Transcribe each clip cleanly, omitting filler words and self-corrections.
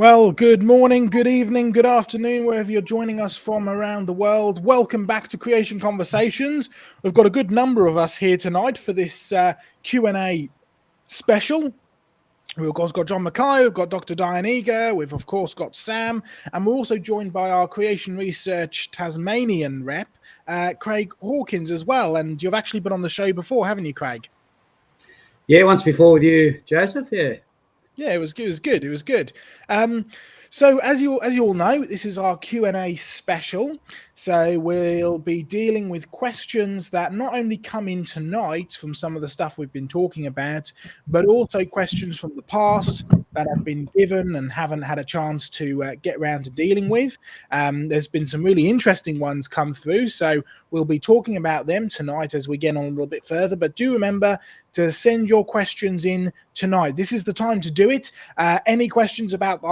Well, good morning, good evening, good afternoon, wherever you're joining us from around the world. Welcome back to Creation Conversations. We've got a good number of us here tonight for this Q&A special. We've of course got John Mackay, we've got Dr. Diane, we've of course got Sam, and we're also joined by our Creation Research Tasmanian rep, Craig Hawkins as well. And you've actually been on the show before, haven't you, Craig? Yeah, once before with you, Joseph. Yeah, it was good. It was good. So as you all know, this is our Q&A special. So we'll be dealing with questions that not only come in tonight from some of the stuff we've been talking about, but also questions from the past that have been given and haven't had a chance to get around to dealing with. There's been some really interesting ones come through, so we'll be talking about them tonight as we get on a little bit further. But do remember to send your questions in tonight. This is the time to do it. Any questions about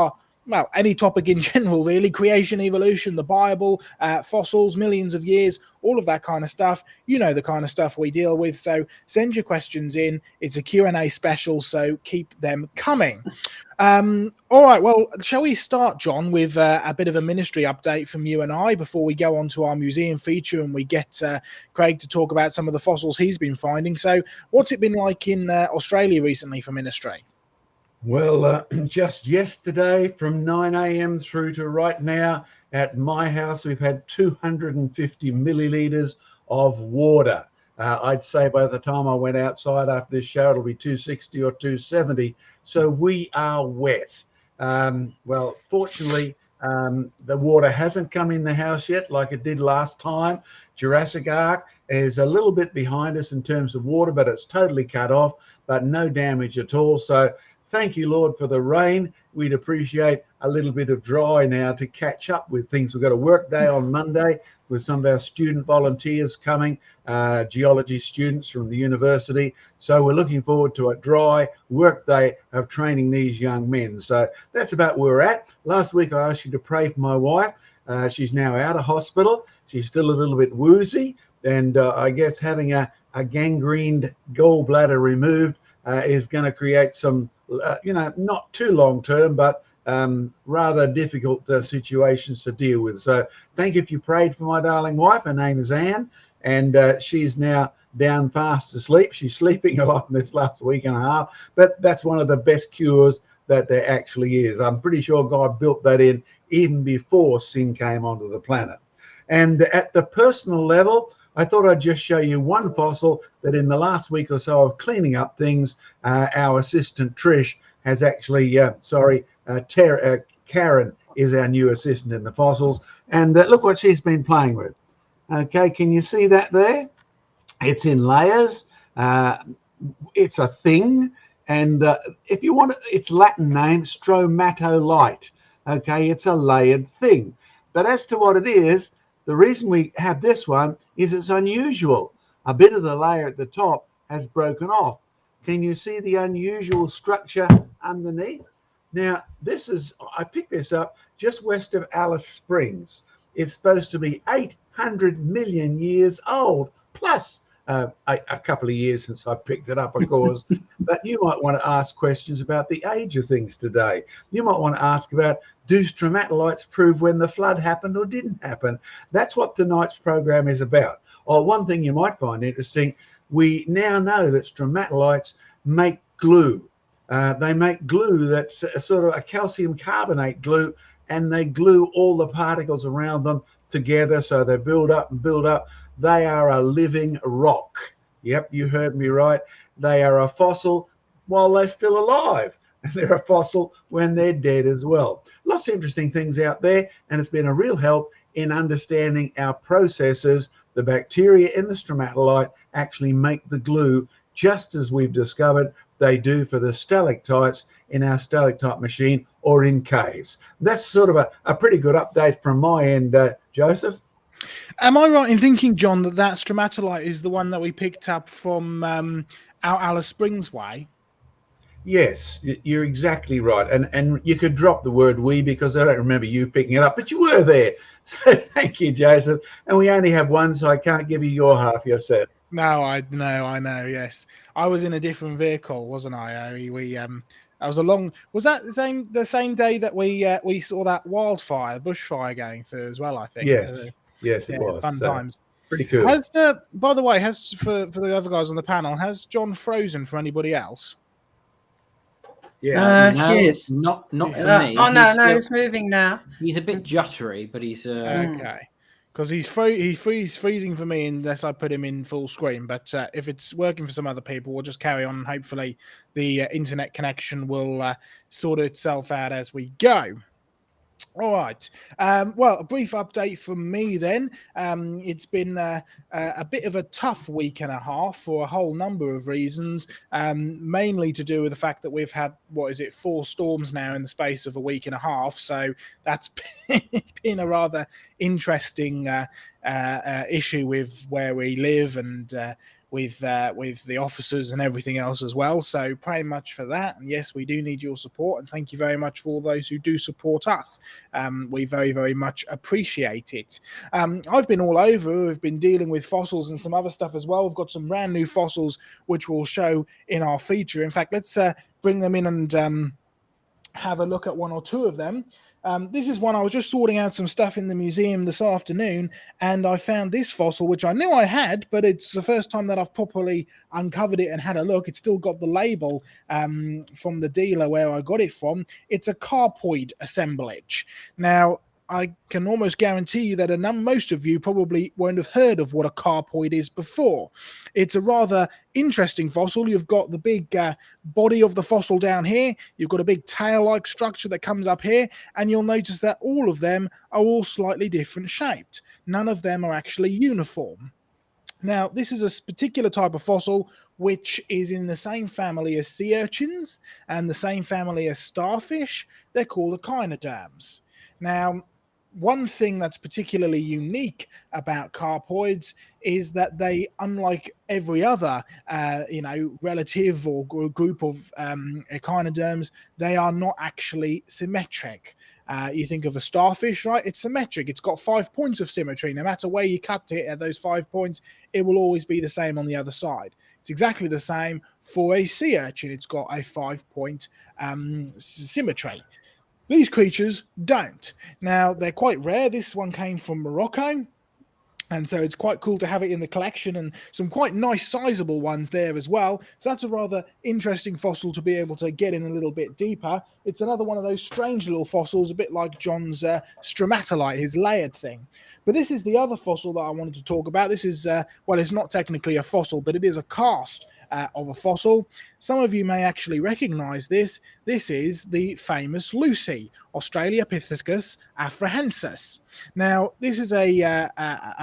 any topic in general, really, creation, evolution, the Bible, fossils, millions of years, all of that kind of stuff. You know the kind of stuff we deal with. So send your questions in. It's a Q&A special, so keep them coming. All right, well, shall we start, John, with a bit of a ministry update from you and I before we go on to our museum feature and we get Craig to talk about some of the fossils he's been finding. So what's it been like in Australia recently for ministry? Well, just yesterday from 9 a.m. through to right now at my house, we've had 250 millilitres of water. I'd say by the time I went outside after this show, it'll be 260 or 270. So we are wet. Well, fortunately, the water hasn't come in the house yet like it did last time. Jurassic Ark is a little bit behind us in terms of water, but it's totally cut off, but no damage at all. So thank you, Lord, for the rain. We'd appreciate a little bit of dry now to catch up with things. We've got a work day on Monday with some of our student volunteers coming, geology students from the university. So we're looking forward to a dry work day of training these young men. So that's about where we're at. Last week, I asked you to pray for my wife. She's now out of hospital. She's still a little bit woozy. And I guess having a gangrened gallbladder removed is going to create some not too long term, but rather difficult situations to deal with. So thank you if you prayed for my darling wife. Her name is Anne, and she's now down fast asleep. She's sleeping a lot in this last week and a half, but that's one of the best cures that there actually is. I'm pretty sure God built that in even before sin came onto the planet. And at the personal level, I thought I'd just show you one fossil that in the last week or so of cleaning up things, our assistant Trish has actually, Karen is our new assistant in the fossils. And look what she's been playing with. Okay, can you see that there? It's in layers. It's a thing. And if you want its Latin name, stromatolite. Okay, it's a layered thing. But as to what it is, the reason we have this one is it's unusual. A bit of the layer at the top has broken off. Can you see the unusual structure underneath? Now, I picked this up just west of Alice Springs. It's supposed to be 800 million years old, plus a couple of years since I picked it up, of course. But you might want to ask questions about the age of things today. You might want to ask about, do stromatolites prove when the flood happened or didn't happen? That's what tonight's program is about. Or one thing you might find interesting, we now know that stromatolites make glue. They make glue that's a sort of a calcium carbonate glue, and they glue all the particles around them together, so they build up and build up. They are a living rock. Yep, you heard me right. They are a fossil while they're still alive. And they're a fossil when they're dead as well. Lots of interesting things out there, and it's been a real help in understanding our processes. The bacteria in the stromatolite actually make the glue, just as we've discovered they do for the stalactites in our stalactite machine or in caves. That's sort of a pretty good update from my end, Joseph. Am I right in thinking, John, that stromatolite is the one that we picked up from out Alice Springs way? Yes, you're exactly right. And you could drop the word we because I don't remember you picking it up, but you were there. So thank you, Joseph. And we only have one, so I can't give you your half, you said. No, I know, yes. I was in a different vehicle, wasn't I? That was a long. Was that the same day that we saw that wildfire, bushfire going through as well? I think. Yes, it Yeah, was. fun times. Pretty cool. Has by the way, has for the other guys on the panel, has John frozen for anybody else? Yeah, no, yes. Not for me. No, he's moving now. He's a bit juddery, but he's okay. Because he's freezing for me unless I put him in full screen. But if it's working for some other people, we'll just carry on. Hopefully, the internet connection will sort itself out as we go. All right. Well, a brief update from me then. It's been a bit of a tough week and a half for a whole number of reasons, mainly to do with the fact that we've had, 4 storms now in the space of a week and a half. So that's been a rather interesting issue with where we live and with the officers and everything else as well. So pray much for that. And yes, we do need your support. And thank you very much for all those who do support us. We very, very much appreciate it. I've been all over. We've been dealing with fossils and some other stuff as well. We've got some brand new fossils, which we'll show in our feature. In fact, let's bring them in and have a look at 1 or 2 of them. This is one I was just sorting out some stuff in the museum this afternoon, and I found this fossil, which I knew I had, but it's the first time that I've properly uncovered it and had a look. It's still got the label from the dealer where I got it from. It's a carpoid assemblage. Now, I can almost guarantee you that most of you probably won't have heard of what a carpoid is before. It's a rather interesting fossil. You've got the big body of the fossil down here. You've got a big tail-like structure that comes up here, and you'll notice that all of them are all slightly different shaped. None of them are actually uniform. Now, this is a particular type of fossil which is in the same family as sea urchins and the same family as starfish. They're called echinoderms. Now, one thing that's particularly unique about carpoids is that they, unlike every other, relative or group of echinoderms, they are not actually symmetric. You think of a starfish, right? It's symmetric. It's got 5 points of symmetry. No matter where you cut it at those 5 points, it will always be the same on the other side. It's exactly the same for a sea urchin. It's got a 5-point symmetry. These creatures don't. Now, they're quite rare. This one came from Morocco, and so it's quite cool to have it in the collection, and some quite nice sizable ones there as well. So that's a rather interesting fossil to be able to get in a little bit deeper. It's another one of those strange little fossils, a bit like John's stromatolite, his layered thing. But this is the other fossil that I wanted to talk about. This is, it's not technically a fossil, but it is a cast of a fossil. Some of you may actually recognize this. This is the famous Lucy, Australopithecus afarensis. Now, this is a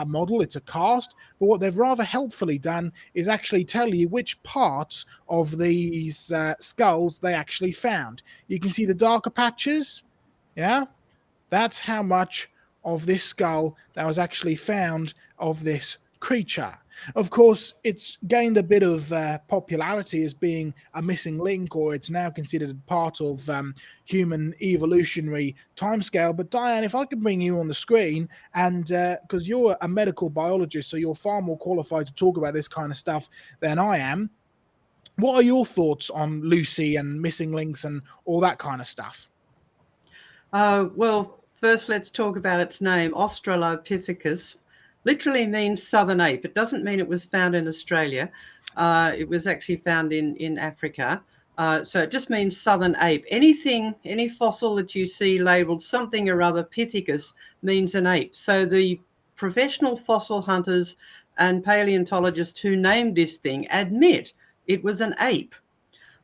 model, it's a cast, but what they've rather helpfully done is actually tell you which parts of these skulls they actually found. You can see the darker patches, yeah? That's how much of this skull that was actually found of this creature. Of course, it's gained a bit of popularity as being a missing link, or it's now considered part of human evolutionary timescale. But Diane, if I could bring you on the screen, and because you're a medical biologist, so you're far more qualified to talk about this kind of stuff than I am, what are your thoughts on Lucy and missing links and all that kind of stuff? Well, first let's talk about its name, Australopithecus. Literally means southern ape. It doesn't mean it was found in Australia. It was actually found in Africa. So it just means southern ape. Any fossil that you see labeled something or other pithecus means an ape. So the professional fossil hunters and paleontologists who named this thing admit it was an ape.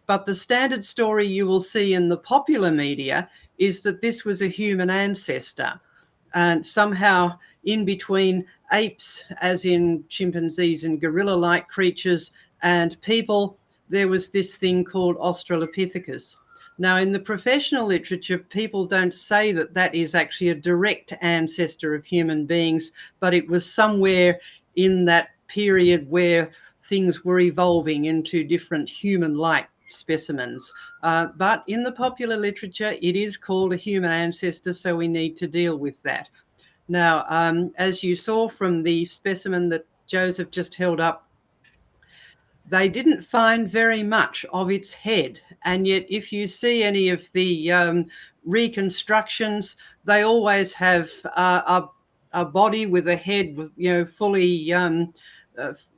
But the standard story you will see in the popular media is that this was a human ancestor. And somehow in between apes, as in chimpanzees and gorilla-like creatures, and people, there was this thing called Australopithecus. Now, in the professional literature, people don't say that that is actually a direct ancestor of human beings, but it was somewhere in that period where things were evolving into different human-like specimens. But in the popular literature, it is called a human ancestor, so we need to deal with that. Now, as you saw from the specimen that Joseph just held up, they didn't find very much of its head. And yet, if you see any of the reconstructions, they always have a body with a head, with, fully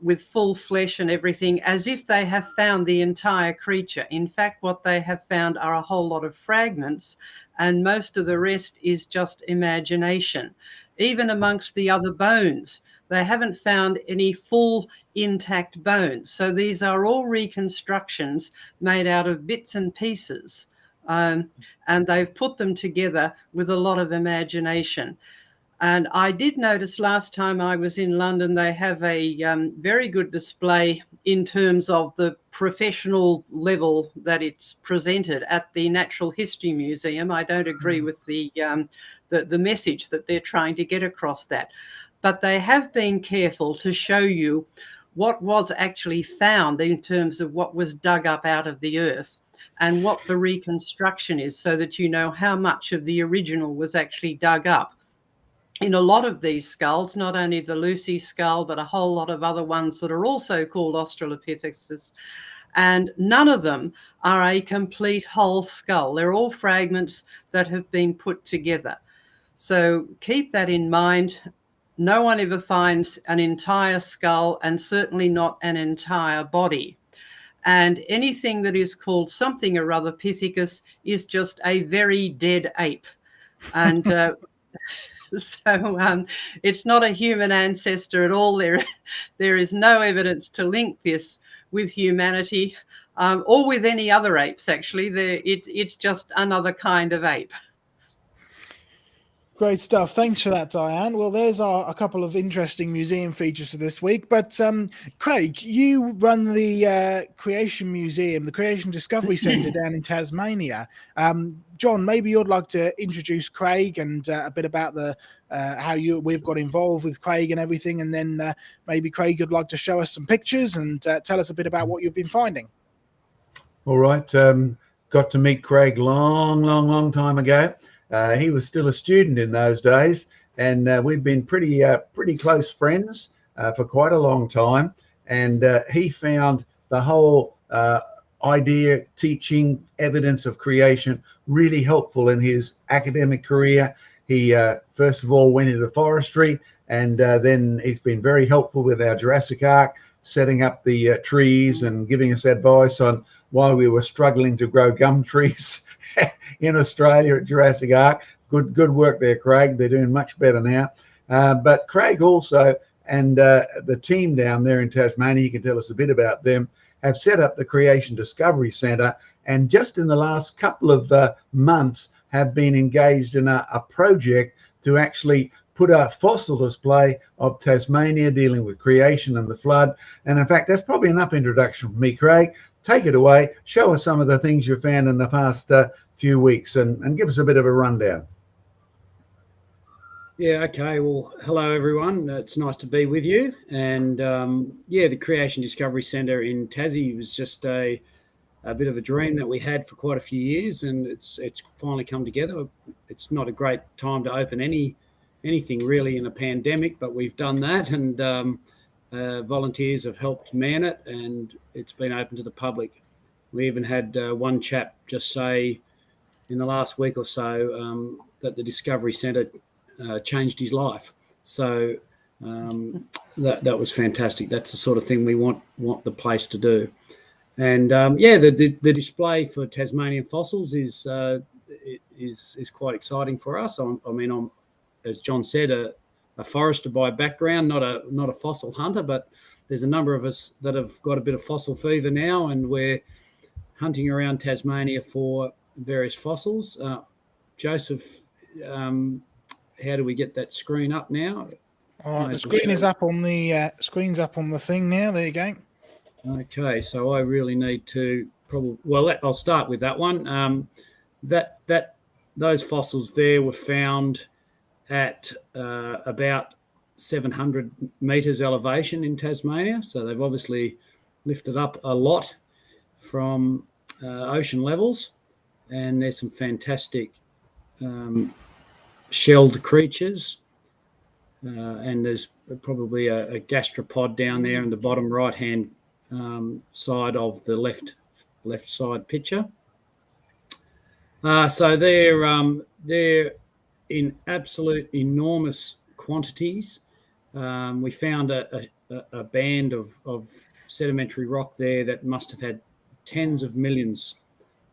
with full flesh and everything, as if they have found the entire creature. In fact, what they have found are a whole lot of fragments, and most of the rest is just imagination. Even amongst the other bones, they haven't found any full intact bones. So these are all reconstructions made out of bits and pieces. And they've put them together with a lot of imagination. And I did notice last time I was in London, they have a very good display in terms of the professional level that it's presented at the Natural History Museum. I don't agree with the message that they're trying to get across that. But they have been careful to show you what was actually found in terms of what was dug up out of the earth and what the reconstruction is, so that you know how much of the original was actually dug up. In a lot of these skulls, not only the Lucy skull, but a whole lot of other ones that are also called Australopithecus, and none of them are a complete whole skull. They're all fragments that have been put together. So keep that in mind. No one ever finds an entire skull, and certainly not an entire body. And anything that is called something or other Pithecus is just a very dead ape. And so it's not a human ancestor at all. There is no evidence to link this with humanity or with any other apes, actually. It's just another kind of ape. Great stuff. Thanks for that, Diane. Well, there's a couple of interesting museum features for this week. But Craig, you run the Creation Museum, the Creation Discovery Centre down in Tasmania. John, maybe you'd like to introduce Craig and a bit about the how we've got involved with Craig and everything, and then maybe Craig, you'd like to show us some pictures and tell us a bit about what you've been finding. All right. Got to meet Craig long time ago. He was still a student in those days, and we've been pretty close friends for quite a long time. And he found the whole idea, teaching, evidence of creation really helpful in his academic career. He first of all went into forestry, and then he's been very helpful with our Jurassic Ark, setting up the trees and giving us advice on why we were struggling to grow gum trees in Australia at Jurassic Ark. Good work there, Craig. They're doing much better now. But Craig also, and the team down there in Tasmania, he can tell us a bit about them, have set up the Creation Discovery Centre, and just in the last couple of months have been engaged in a project to actually put a fossil display of Tasmania dealing with creation and the flood. And in fact, that's probably enough introduction from me, Craig. Take it away. Show us some of the things you found in the past few weeks and give us a bit of a rundown. Yeah, okay. Well, hello, everyone. It's nice to be with you. And the Creation Discovery Centre in Tassie was just a bit of a dream that we had for quite a few years, and it's finally come together. It's not a great time to open anything really in a pandemic, but we've done that, and volunteers have helped man it, and it's been open to the public. We even had one chap just say in the last week or so that the Discovery Centre changed his life. So that was fantastic. That's the sort of thing we want the place to do. And the display for Tasmanian fossils is quite exciting for us. I'm, as John said, a forester by background, not a fossil hunter, but there's a number of us that have got a bit of fossil fever now, and we're hunting around Tasmania for various fossils. Joseph, how do we get that screen up now? All right, the screen is up on the screen's up on the thing now. There you go. Okay, so I really need to I'll start with that one. Those fossils there were found at about 700 metres elevation in Tasmania. So they've obviously lifted up a lot from ocean levels, and there's some fantastic shelled creatures. And there's probably a gastropod down there in the bottom right-hand side of the left side picture. So they're in absolute enormous quantities. We found a band of sedimentary rock there that must have had tens of millions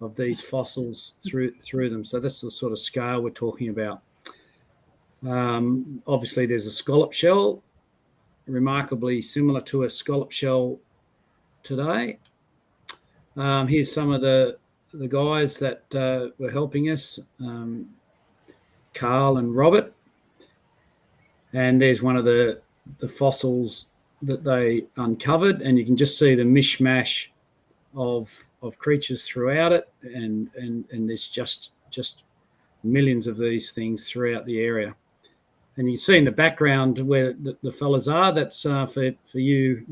of these fossils through them. So that's the sort of scale we're talking about. Obviously, there's a scallop shell, remarkably similar to a scallop shell today. Here's some of the guys that were helping us, Carl and Robert. And there's one of the fossils that they uncovered, and you can just see the mishmash of creatures throughout it, and there's just millions of these things throughout the area. And you can see in the background where the fellas are. That's for you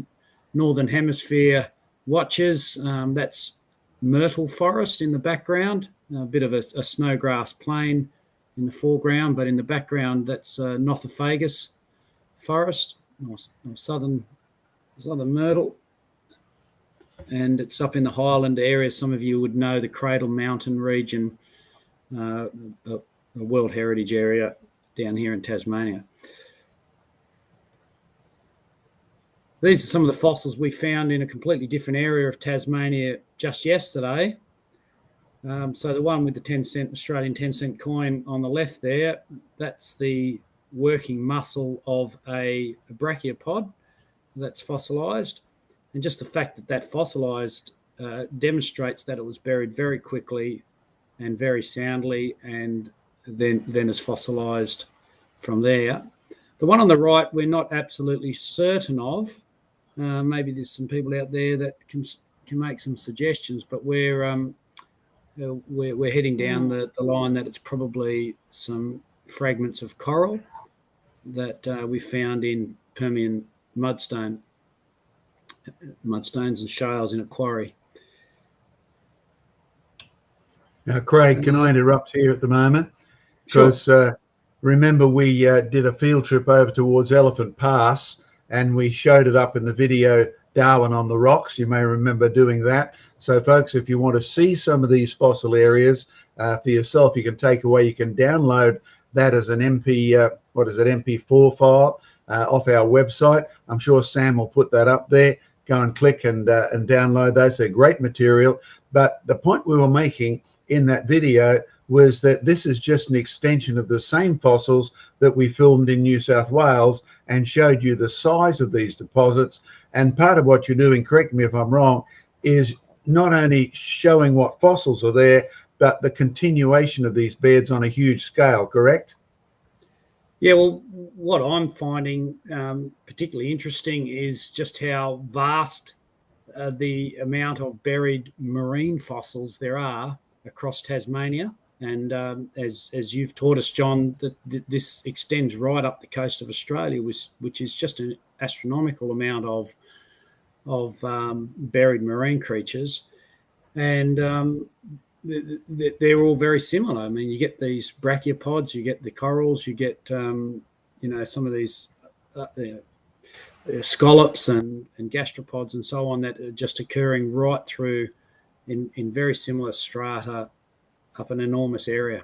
Northern Hemisphere watchers. That's myrtle forest in the background, a bit of a snowgrass plain in the foreground, but in the background that's Nothofagus forest, or southern myrtle, and it's up in the highland area. Some of you would know the Cradle Mountain region, a World Heritage area down here in Tasmania. These are some of the fossils we found in a completely different area of Tasmania just yesterday. So the one with the 10-cent Australian 10-cent coin on the left there, that's the working muscle of a brachiopod that's fossilised. And just the fact that fossilised demonstrates that it was buried very quickly and very soundly, and then is fossilised from there. The one on the right, we're not absolutely certain of. Maybe there's some people out there that can make some suggestions, but we're heading down the line that it's probably some fragments of coral that we found in Permian mudstones and shales in a quarry. Now, Craig, can I interrupt here at the moment? Because remember, we did a field trip over towards Elephant Pass, and we showed it up in the video, Darwin on the Rocks. You may remember doing that. So, folks, if you want to see some of these fossil areas for yourself, you can download that as an MP4 file off our website. I'm sure Sam will put that up there. Go and click and download those. They're great material. But the point we were making in that video was that this is just an extension of the same fossils that we filmed in New South Wales and showed you the size of these deposits. And part of what you're doing, correct me if I'm wrong, is not only showing what fossils are there, but the continuation of these beds on a huge scale, correct? Yeah, well, what I'm finding particularly interesting is just how vast the amount of buried marine fossils there are across Tasmania. And as you've taught us, John, that this extends right up the coast of Australia, which is just an astronomical amount of buried marine creatures. And they're all very similar. I mean, you get these brachiopods, you get the corals, you get some of these scallops and gastropods and so on that are just occurring right through in very similar strata up an enormous area.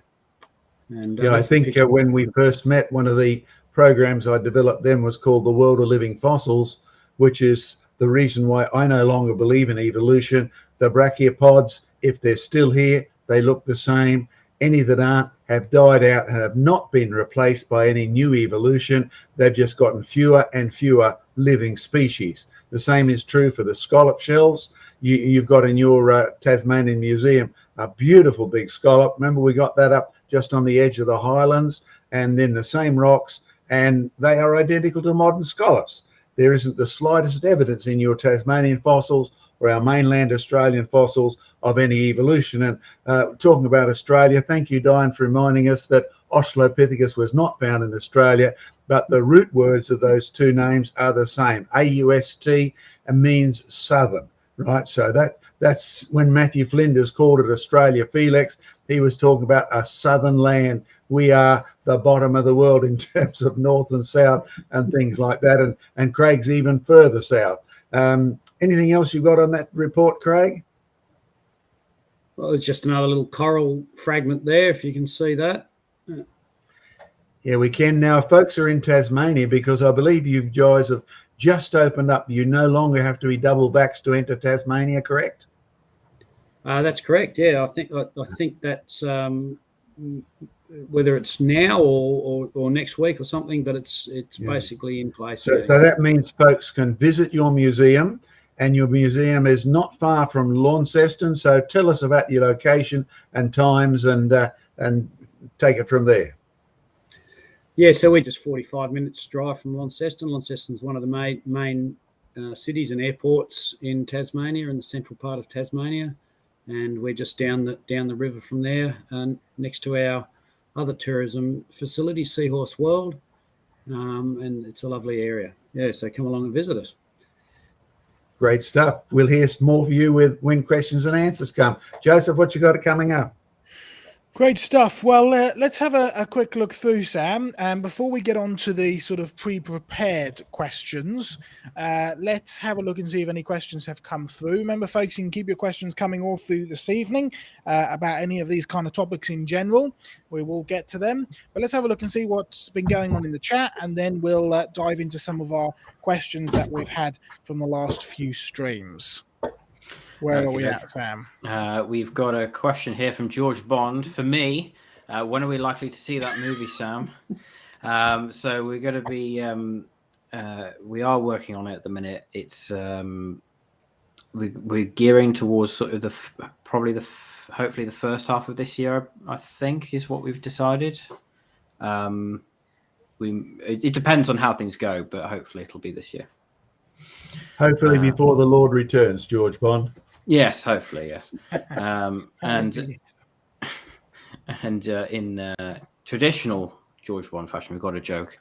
And I think when we first met, one of the programs I developed then was called The World of Living Fossils, which is the reason why I no longer believe in evolution. The brachiopods, if they're still here, they look the same. Any that aren't have died out and have not been replaced by any new evolution. They've just gotten fewer and fewer living species. The same is true for the scallop shells. You've got in your Tasmanian Museum a beautiful big scallop. Remember, we got that up just on the edge of the highlands, and then the same rocks, and they are identical to modern scallops. There isn't the slightest evidence in your Tasmanian fossils or our mainland Australian fossils of any evolution. And talking about Australia, thank you, Diane, for reminding us that Australopithecus was not found in Australia, but the root words of those two names are the same. AUST means southern, right? So that's when Matthew Flinders called it Australia Felix. He was talking about a southern land. We are the bottom of the world in terms of north and south and things like that. And Craig's even further south. Anything else you've got on that report, Craig? Well, there's just another little coral fragment there, if you can see that. Yeah, we can now. Folks are in Tasmania because I believe you guys have just opened up. You no longer have to be double vaxxed to enter Tasmania, correct? That's correct. Yeah, I think that's whether it's now or next week or something, but it's basically in place. So that means folks can visit your museum, and your museum is not far from Launceston. So tell us about your location and times, and take it from there. Yeah, so we're just 45 minutes drive from Launceston. Launceston's one of the main cities and airports in Tasmania, in the central part of Tasmania, and we're just down the river from there, and next to our other tourism facility, Seahorse World, and it's a lovely area. Yeah, so come along and visit us. Great stuff. We'll hear more of you when questions and answers come. Joseph, what you got coming up? Great stuff. Well, let's have a quick look through, Sam. And before we get on to the sort of pre-prepared questions, let's have a look and see if any questions have come through. Remember, folks, you can keep your questions coming all through this evening about any of these kind of topics in general. We will get to them. But let's have a look and see what's been going on in the chat, and then we'll dive into some of our questions that we've had from the last few streams. Where are we at, Sam? We've got a question here from George Bond. For me, when are we likely to see that movie, Sam? So we're going to be, we are working on it at the minute. It's we're gearing towards sort of hopefully the first half of this year, I think, is what we've decided. It depends on how things go, but hopefully it'll be this year. Hopefully before the Lord returns, George Bond. Yes, hopefully, yes. And in traditional George Bond fashion, we've got a joke.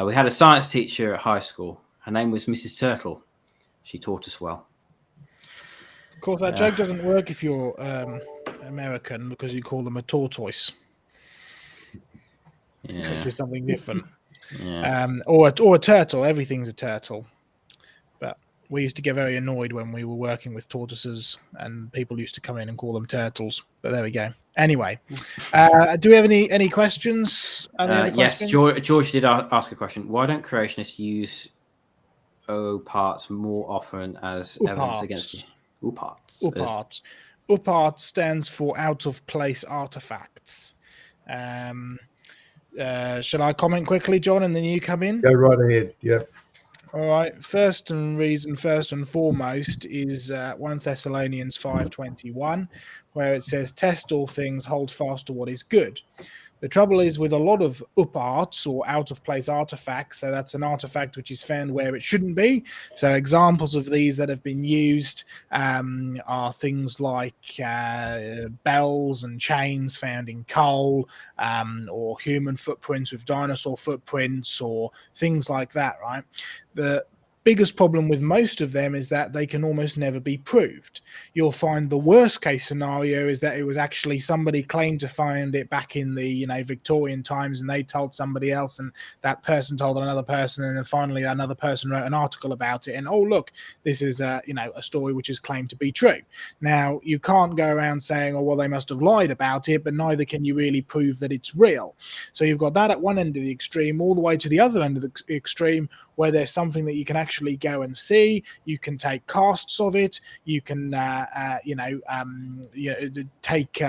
We had a science teacher at high school. Her name was Mrs. Turtle. She taught us well. Of course, that joke doesn't work if you're American, because you call them a tortoise. Yeah. Which is something different. Yeah. Or a turtle. Everything's a turtle. But we used to get very annoyed when we were working with tortoises, and people used to come in and call them turtles. But there we go. Anyway, do we have any questions? Yes, George did ask a question. Why don't creationists use O parts more often as evidence against you? Uparts. Uparts. Upart stands for out of place artifacts. Shall I comment quickly, John, and then you come in? Go right ahead. Yeah. All right. First and foremost is 1 Thessalonians 5:21, where it says, "Test all things, hold fast to what is good." The trouble is with a lot of uparts or out-of-place artifacts, so that's an artifact which is found where it shouldn't be. So examples of these that have been used are things like bells and chains found in coal, or human footprints with dinosaur footprints, or things like that, right? The biggest problem with most of them is that they can almost never be proved. You'll find the worst case scenario is that it was actually somebody claimed to find it back in the Victorian times, and they told somebody else, and that person told another person, and then finally another person wrote an article about it, and oh look, this is a story which is claimed to be true. Now you can't go around saying, oh well, they must have lied about it, but neither can you really prove that it's real. So you've got that at one end of the extreme, all the way to the other end of the extreme, where there's something that you can actually go and see. You can take casts of it. You can, take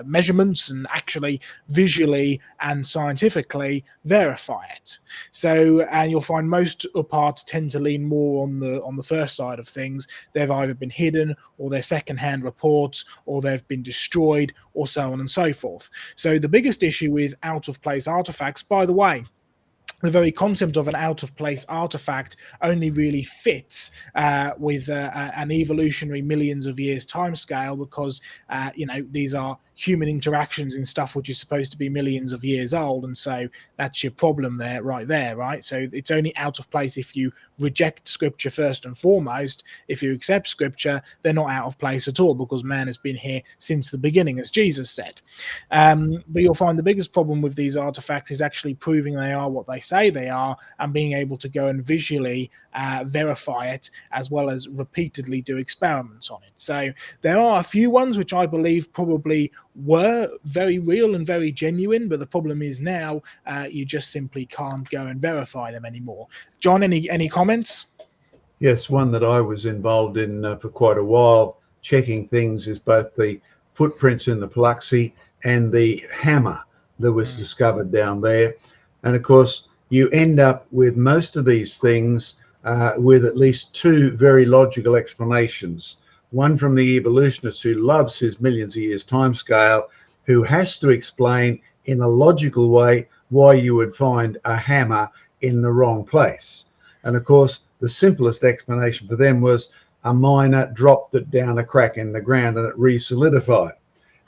measurements and actually visually and scientifically verify it. So, and you'll find most uparts tend to lean more on the first side of things. They've either been hidden, or they're secondhand reports, or they've been destroyed, or so on and so forth. So the biggest issue with out of place artifacts, by the way, the very concept of an out-of-place artifact only really fits with an evolutionary millions of years timescale, because these are human interactions in stuff which is supposed to be millions of years old, and so that's your problem there, right? So it's only out of place if you reject scripture first and foremost. If you accept scripture, they're not out of place at all, because man has been here since the beginning, as Jesus said. But you'll find the biggest problem with these artifacts is actually proving they are what they say they are, and being able to go and visually verify it, as well as repeatedly do experiments on it. So there are a few ones which I believe probably were very real and very genuine, but the problem is now you just simply can't go and verify them anymore. John, any comments? Yes, one that I was involved in for quite a while, checking things, is both the footprints in the Paluxy and the hammer that was discovered down there. And of course, you end up with most of these things with at least two very logical explanations. One from the evolutionist who loves his millions of years timescale, who has to explain in a logical way why you would find a hammer in the wrong place. And of course, the simplest explanation for them was a miner dropped it down a crack in the ground and it re-solidified.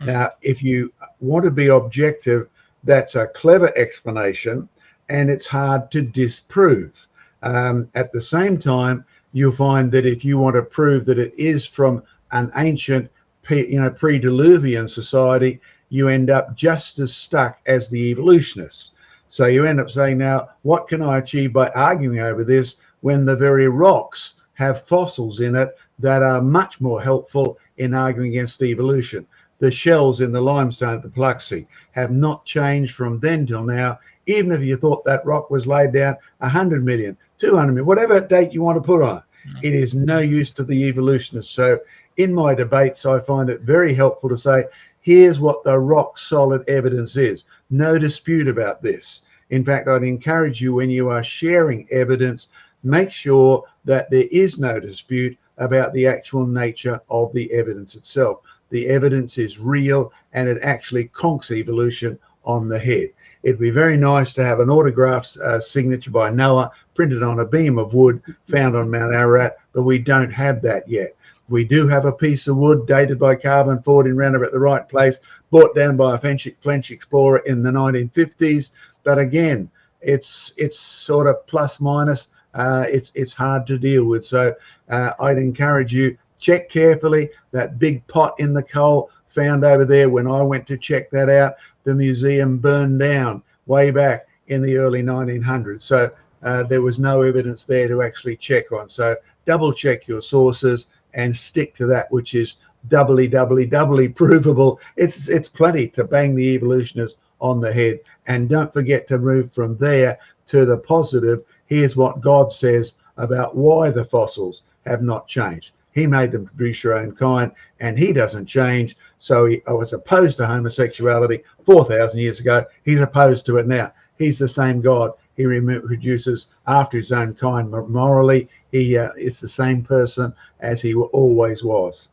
Now, if you want to be objective, that's a clever explanation, and it's hard to disprove. At the same time, you'll find that if you want to prove that it is from an ancient, pre-Diluvian society, you end up just as stuck as the evolutionists. So you end up saying, now, what can I achieve by arguing over this when the very rocks have fossils in it that are much more helpful in arguing against evolution? The shells in the limestone at the Paluxy have not changed from then till now, even if you thought that rock was laid down 100 million, 200 million, whatever date you want to put on it. It is no use to the evolutionists. So in my debates, I find it very helpful to say, here's what the rock solid evidence is. No dispute about this. In fact, I'd encourage you, when you are sharing evidence, make sure that there is no dispute about the actual nature of the evidence itself. The evidence is real, and it actually conks evolution on the head. It'd be very nice to have an autographed signature by Noah printed on a beam of wood found on Mount Ararat, but we don't have that yet. We do have a piece of wood dated by Carbon Ford in roundabout the right place, brought down by a French explorer in the 1950s. But again, it's sort of plus minus. It's hard to deal with. So I'd encourage you, check carefully. That big pot in the coal found over there, when I went to check that out, the museum burned down way back in the early 1900s. So there was no evidence there to actually check on. So double check your sources and stick to that which is doubly provable. It's plenty to bang the evolutionists on the head. And don't forget to move from there to the positive. Here's what God says about why the fossils have not changed. He made them produce your own kind, and he doesn't change. So he was opposed to homosexuality 4,000 years ago. He's opposed to it now. He's the same God. He produces after his own kind morally. He is the same person as he always was.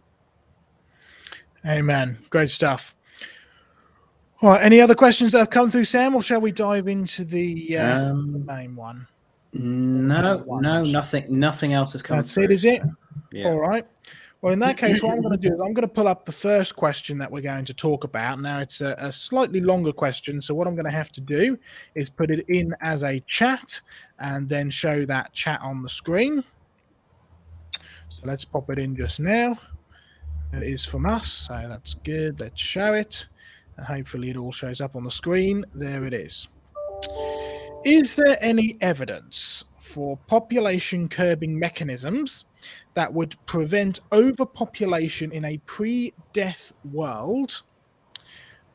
Amen. Great stuff. All right, any other questions that have come through, Sam, or shall we dive into the main one? No, nothing else has come That's through. it, is it? Yeah. All right. Well, in that case, what I'm going to do is I'm going to pull up the first question that we're going to talk about. Now, it's a slightly longer question, so what I'm going to have to do is put it in as a chat and then show that chat on the screen. So let's pop it in just now. It is from us, so that's good. Let's show it, and hopefully it all shows up on the screen. There it is. Is there any evidence for population curbing mechanisms that would prevent overpopulation in a pre-death world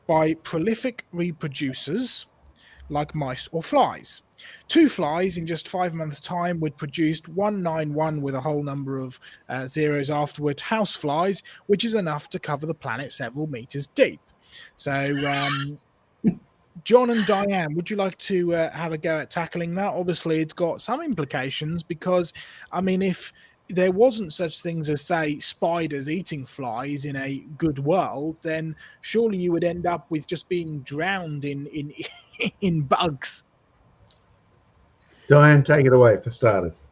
by prolific reproducers like mice or flies? 2 flies in just 5 months' time would produce 191 with a whole number of zeros afterward, house flies, which is enough to cover the planet several meters deep. So John and Diane, would you like to have a go at tackling that? Obviously, it's got some implications because, I mean, if there wasn't such things as, say, spiders eating flies in a good world, then surely you would end up with just being drowned in bugs. Diane, take it away for starters.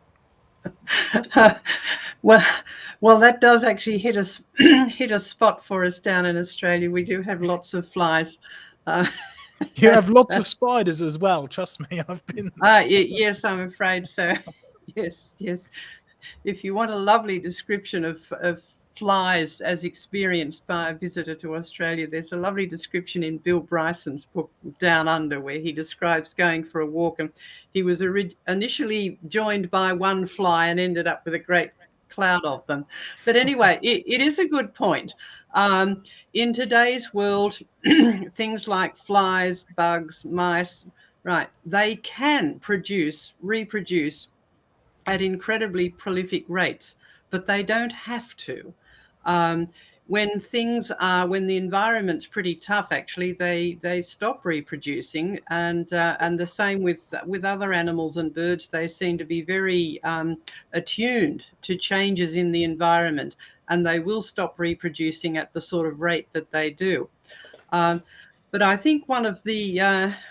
Well, that does actually hit us hit a spot for us down in Australia. We do have lots of flies. You have lots of spiders as well. Trust me, I've been. Yes, I'm afraid so. Yes. If you want a lovely description of flies as experienced by a visitor to Australia, there's a lovely description in Bill Bryson's book Down Under, where he describes going for a walk, and he was initially joined by one fly and ended up with a great cloud of them. But anyway, it is a good point. In today's world, things like flies, bugs, mice, right, they can reproduce at incredibly prolific rates, but they don't have to. When the environment's pretty tough, actually, they stop reproducing, and the same with other animals and birds. They seem to be very attuned to changes in the environment, and they will stop reproducing at the sort of rate that they do. But I think one of the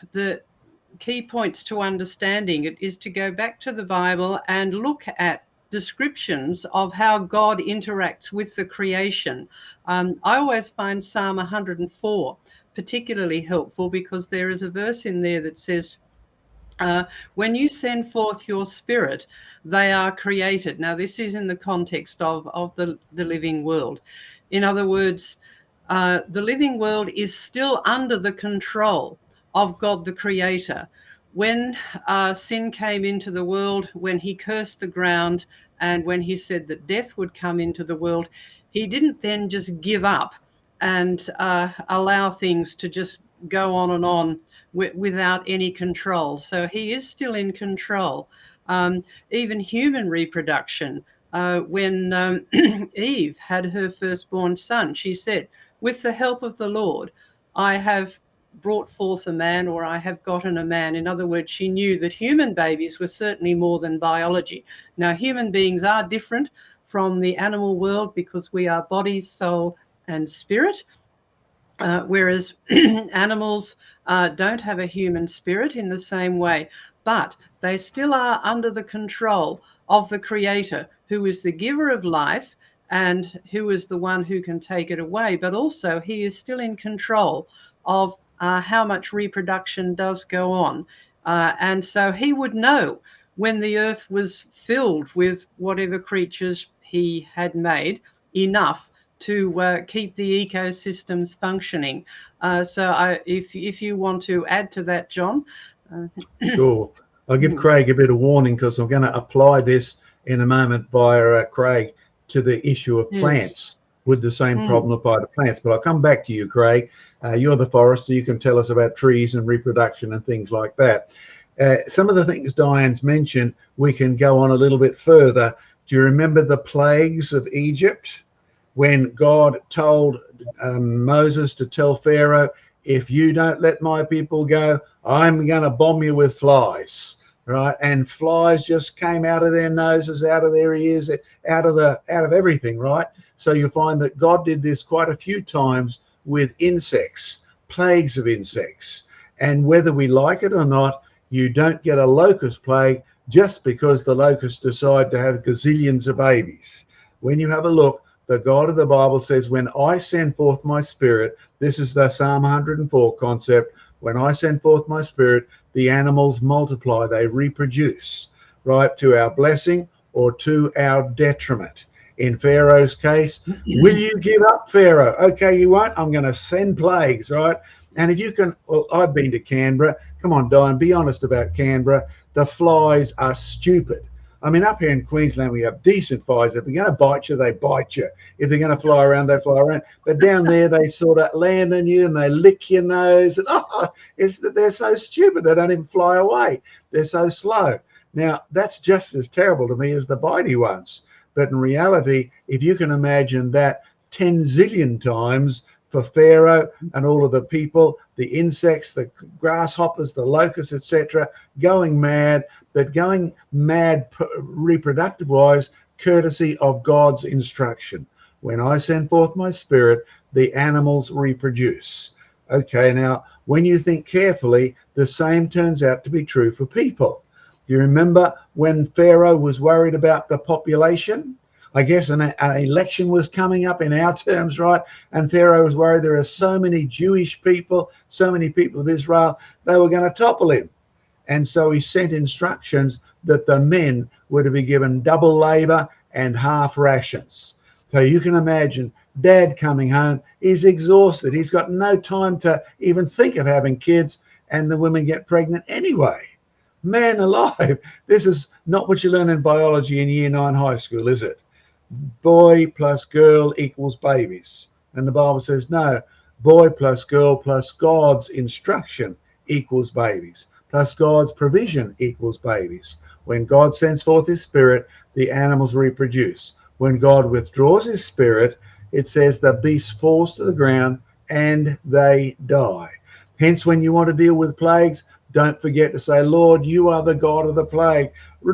key points to understanding it is to go back to the Bible and look at descriptions of how God interacts with the creation. I always find Psalm 104 particularly helpful, because there is a verse in there that says, when you send forth your spirit, they are created. Now, this is in the context of the living world. In other words, the living world is still under the control of God the Creator. When sin came into the world, when he cursed the ground, and when he said that death would come into the world, he didn't then just give up and allow things to just go on and on without any control. So he is still in control. Even human reproduction, when Eve had her firstborn son, she said, with the help of the Lord, I have brought forth a man, or I have gotten a man. In other words, she knew that human babies were certainly more than biology. Now, human beings are different from the animal world because we are body, soul, and spirit, whereas animals don't have a human spirit in the same way, but they still are under the control of the Creator, who is the giver of life and who is the one who can take it away. But also, he is still in control of how much reproduction does go on. And so he would know when the earth was filled with whatever creatures he had made enough to keep the ecosystems functioning. If you want to add to that, John. Sure. I'll give Craig a bit of warning, because I'm going to apply this in a moment via Craig to the issue of plants. Would the same problem apply to plants? But I'll come back to you, Craig. You're the forester. You can tell us about trees and reproduction and things like that. Some of the things Diane's mentioned, we can go on a little bit further. Do you remember the plagues of Egypt? When God told Moses to tell Pharaoh, if you don't let my people go, I'm going to bomb you with flies, right? And flies just came out of their noses, out of their ears, out of everything, right? So you find that God did this quite a few times with insects, plagues of insects. And whether we like it or not, you don't get a locust plague just because the locusts decide to have gazillions of babies. When you have a look, the God of the Bible says, when I send forth my spirit, this is the Psalm 104 concept, when I send forth my spirit, the animals multiply, they reproduce, right, to our blessing or to our detriment. In Pharaoh's case, will you give up, Pharaoh? Okay, you won't. I'm going to send plagues, right? And if you can, well, I've been to Canberra. Come on, Diane, be honest about Canberra. The flies are stupid. I mean, up here in Queensland, we have decent flies. If they're going to bite you, they bite you. If they're going to fly around, they fly around. But down there, they sort of land on you and they lick your nose. And they're so stupid, they don't even fly away. They're so slow. Now, that's just as terrible to me as the bitey ones. But in reality, if you can imagine that 10 zillion times for Pharaoh and all of the people, the insects, the grasshoppers, the locusts, etc., going mad, but going mad reproductive-wise, courtesy of God's instruction. When I send forth my spirit, the animals reproduce. Okay, now, when you think carefully, the same turns out to be true for people. You remember when Pharaoh was worried about the population? I guess an election was coming up in our terms, right? And Pharaoh was worried there are so many Jewish people, so many people of Israel, they were going to topple him. And so he sent instructions that the men were to be given double labor and half rations. So you can imagine dad coming home, he's exhausted. He's got no time to even think of having kids, and the women get pregnant anyway. Man alive, this is not what you learn in biology in year 9 high school, is it? Boy plus girl equals babies. And the Bible says, no, boy plus girl plus God's instruction equals babies, plus God's provision equals babies. When God sends forth his spirit, the animals reproduce. When God withdraws his spirit, it says the beast falls to the ground and they die. Hence, when you want to deal with plagues, don't forget to say, Lord, you are the God of the plague.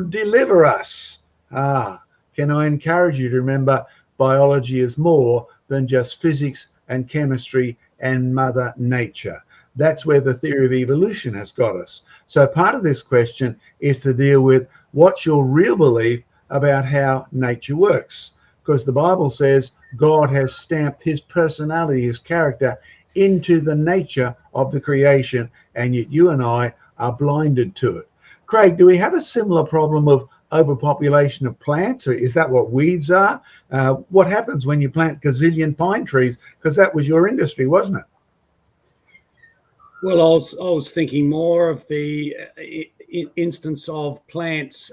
Deliver us. Can I encourage you to remember biology is more than just physics and chemistry and Mother Nature. That's where the theory of evolution has got us. So part of this question is to deal with what's your real belief about how nature works. Because the Bible says God has stamped his personality, his character into the nature of the creation, and yet you and I are blinded to it. Craig, do we have a similar problem of overpopulation of plants? Or is that what weeds are? What happens when you plant gazillion pine trees? Because that was your industry, wasn't it? Well, I was thinking more of the instance of plants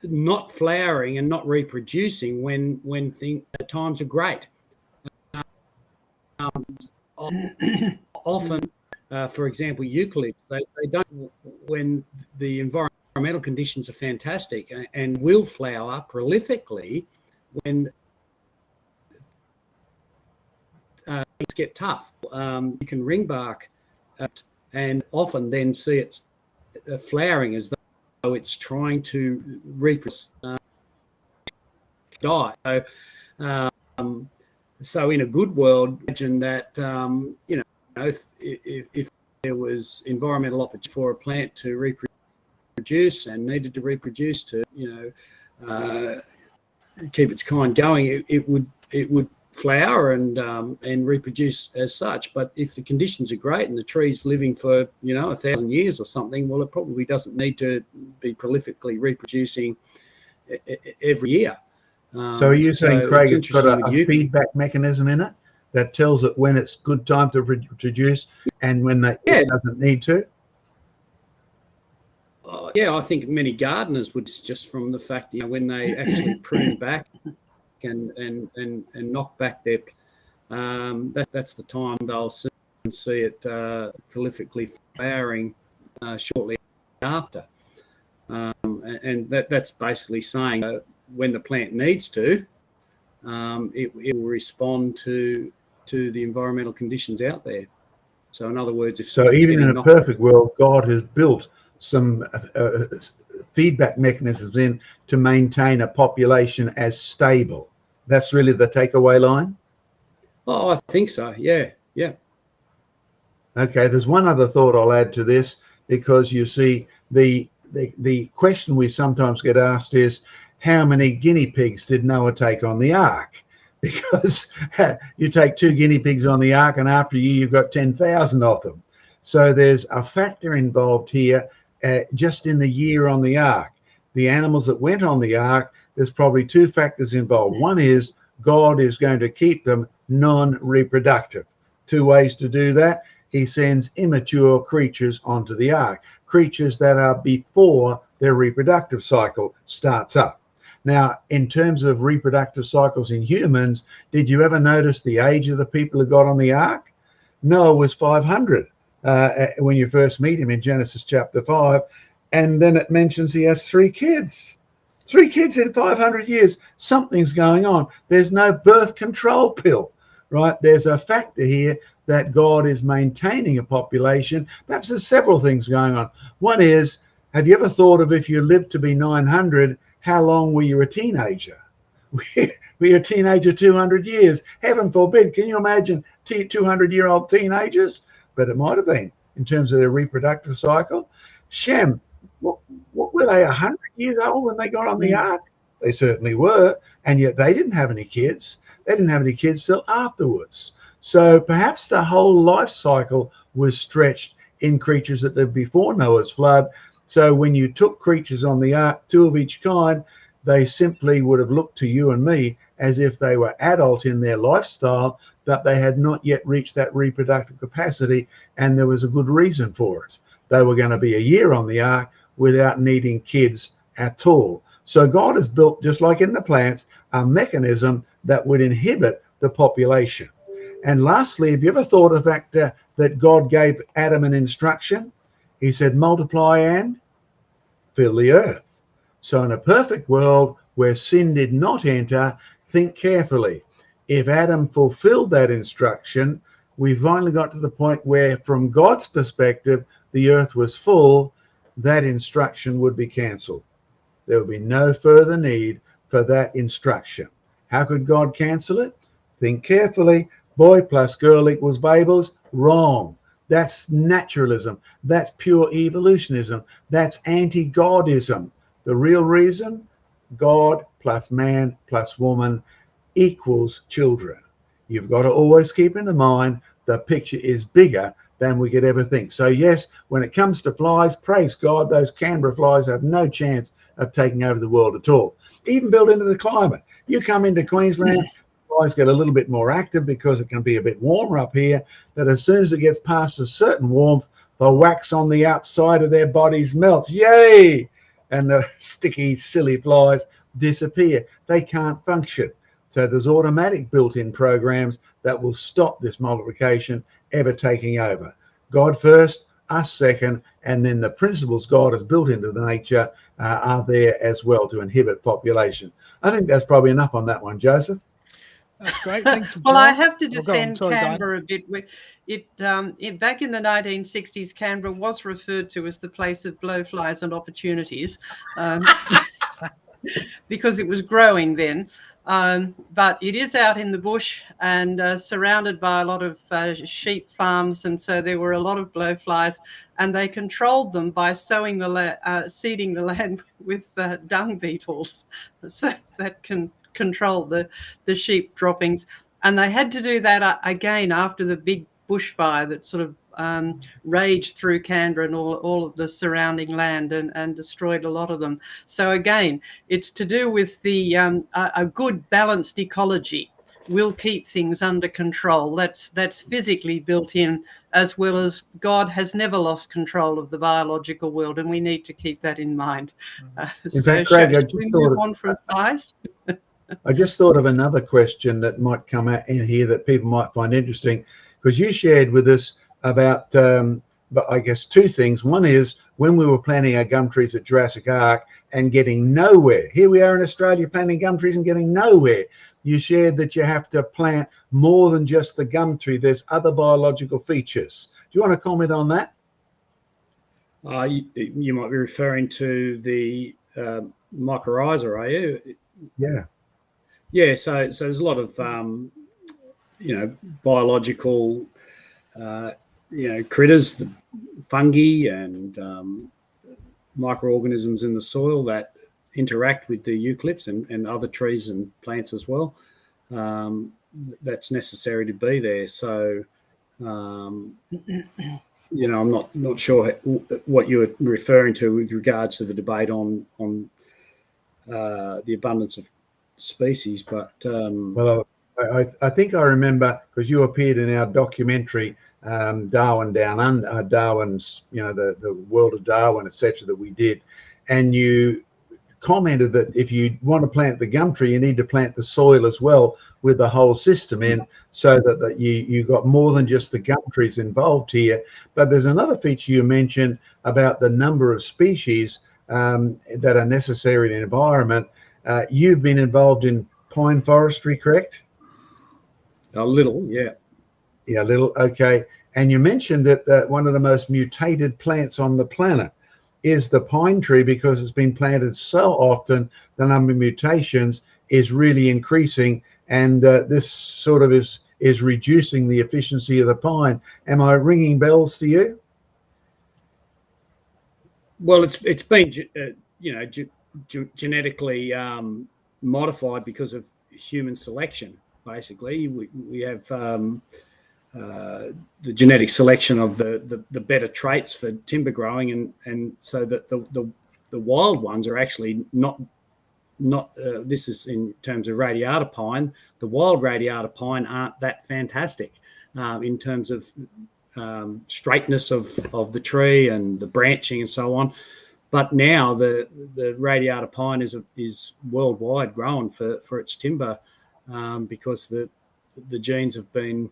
not flowering and not reproducing when times are great. Often, for example, eucalypts, they don't, when the environmental conditions are fantastic, and will flower prolifically when things get tough. You can ring bark and often then see it flowering as though it's trying to reproduce, die. So in a good world, imagine that, if there was environmental opportunity for a plant to reproduce and needed to reproduce to, keep its kind going, it would flower and reproduce as such. But if the conditions are great and the tree's living for 1,000 years or something, well, it probably doesn't need to be prolifically reproducing every year. So are you saying, Craig, it's got a feedback mechanism in it that tells it when it's good time to reproduce and when it doesn't need to? I think many gardeners would, just from the fact when they actually prune back and knock back their, that's the time they'll soon see it prolifically flowering shortly after, and that's basically saying when the plant needs to, it will respond to the environmental conditions out there. So in other words, if even in a perfect world, God has built some feedback mechanisms in to maintain a population as stable. That's really the takeaway line? Oh, I think so. Yeah. Okay, there's one other thought I'll add to this, because you see the question we sometimes get asked is, how many guinea pigs did Noah take on the ark? Because you take 2 guinea pigs on the ark and after a year you've got 10,000 of them. So there's a factor involved here just in the year on the ark. The animals that went on the ark, there's probably 2 factors involved. One is God is going to keep them non-reproductive. 2 ways to do that. He sends immature creatures onto the ark, creatures that are before their reproductive cycle starts up. Now, in terms of reproductive cycles in humans, did you ever notice the age of the people who got on the ark? Noah was 500 when you first meet him in Genesis chapter 5. And then it mentions he has 3 kids. 3 kids in 500 years. Something's going on. There's no birth control pill, right? There's a factor here that God is maintaining a population. Perhaps there's several things going on. One is, have you ever thought of, if you lived to be 900, how long were you a teenager? Were you a teenager 200 years? Heaven forbid. Can you imagine 200-year-old teenagers? But it might have been in terms of their reproductive cycle. Shem, what were they, 100 years old when they got on the ark? They certainly were, and yet they didn't have any kids. They didn't have any kids till afterwards. So perhaps the whole life cycle was stretched in creatures that lived before Noah's flood. So when you took creatures on the ark, 2 of each kind, they simply would have looked to you and me as if they were adult in their lifestyle, but they had not yet reached that reproductive capacity, and there was a good reason for it. They were going to be a year on the ark without needing kids at all. So God has built, just like in the plants, a mechanism that would inhibit the population. And lastly, have you ever thought of the fact that God gave Adam an instruction? He said, multiply and fill the earth. So in a perfect world where sin did not enter, think carefully. If Adam fulfilled that instruction, we finally got to the point where, from God's perspective, the earth was full, that instruction would be cancelled. There would be no further need for that instruction. How could God cancel it? Think carefully. Boy plus girl equals Babels. Wrong. That's naturalism. That's pure evolutionism. That's anti-Godism. The real reason, God plus man plus woman equals children. You've got to always keep in mind the picture is bigger than we could ever think. So yes, when it comes to flies, praise God, those Canberra flies have no chance of taking over the world at all. Even built into the climate. You come into Queensland, flies get a little bit more active because it can be a bit warmer up here, but as soon as it gets past a certain warmth, the wax on the outside of their bodies melts. Yay! And the sticky, silly flies disappear. They can't function. So there's automatic built-in programs that will stop this multiplication ever taking over. God first, us second, and then the principles God has built into the nature are there as well to inhibit population. I think that's probably enough on that one, Joseph. That's great. Thank you. Well, Diane. I have to Oh, defend Sorry, Canberra a bit. Back in the 1960s, Canberra was referred to as the place of blowflies and opportunities because it was growing then. But it is out in the bush and surrounded by a lot of sheep farms, and so there were a lot of blowflies, and they controlled them by seeding the land with dung beetles, so that can control the sheep droppings. And they had to do that again after the big bushfire that sort of raged through Canberra and all of the surrounding land and destroyed a lot of them. So again, it's to do with the a good balanced ecology will keep things under control. That's physically built in, as well as God has never lost control of the biological world, and we need to keep that in mind. In fact, Craig, I just thought of another question that might come out in here that people might find interesting, because you shared with us about, but I guess 2 things. One is when we were planting our gum trees at Jurassic Ark and getting nowhere. Here we are in Australia planting gum trees and getting nowhere. You shared that you have to plant more than just the gum tree. There's other biological features. Do you want to comment on that? You might be referring to the mycorrhiza, are you? Yeah. Yeah, so there's a lot of biological critters, the fungi and microorganisms in the soil that interact with the eucalypts and other trees and plants as well. That's necessary to be there. So I'm not sure what you were referring to with regards to the debate on the abundance of species, but well, I think I remember, because you appeared in our documentary Darwin Down Under, Darwin's, the world of Darwin, etc., that we did, and you commented that if you want to plant the gum tree, you need to plant the soil as well with the whole system in, so that you got more than just the gum trees involved here. But there's another feature you mentioned about the number of species that are necessary in the environment. You've been involved in pine forestry, correct? A little, yeah. Yeah, a little, okay. And you mentioned that one of the most mutated plants on the planet is the pine tree, because it's been planted so often, the number of mutations is really increasing, and this sort of is reducing the efficiency of the pine. Am I ringing bells to you? Well, it's been genetically modified because of human selection. Basically, we have the genetic selection of the better traits for timber growing, and so that the wild ones are actually not this is in terms of radiata pine. The wild radiata pine aren't that fantastic in terms of straightness of the tree and the branching and so on. But now the radiata pine is worldwide grown for its timber because the genes have been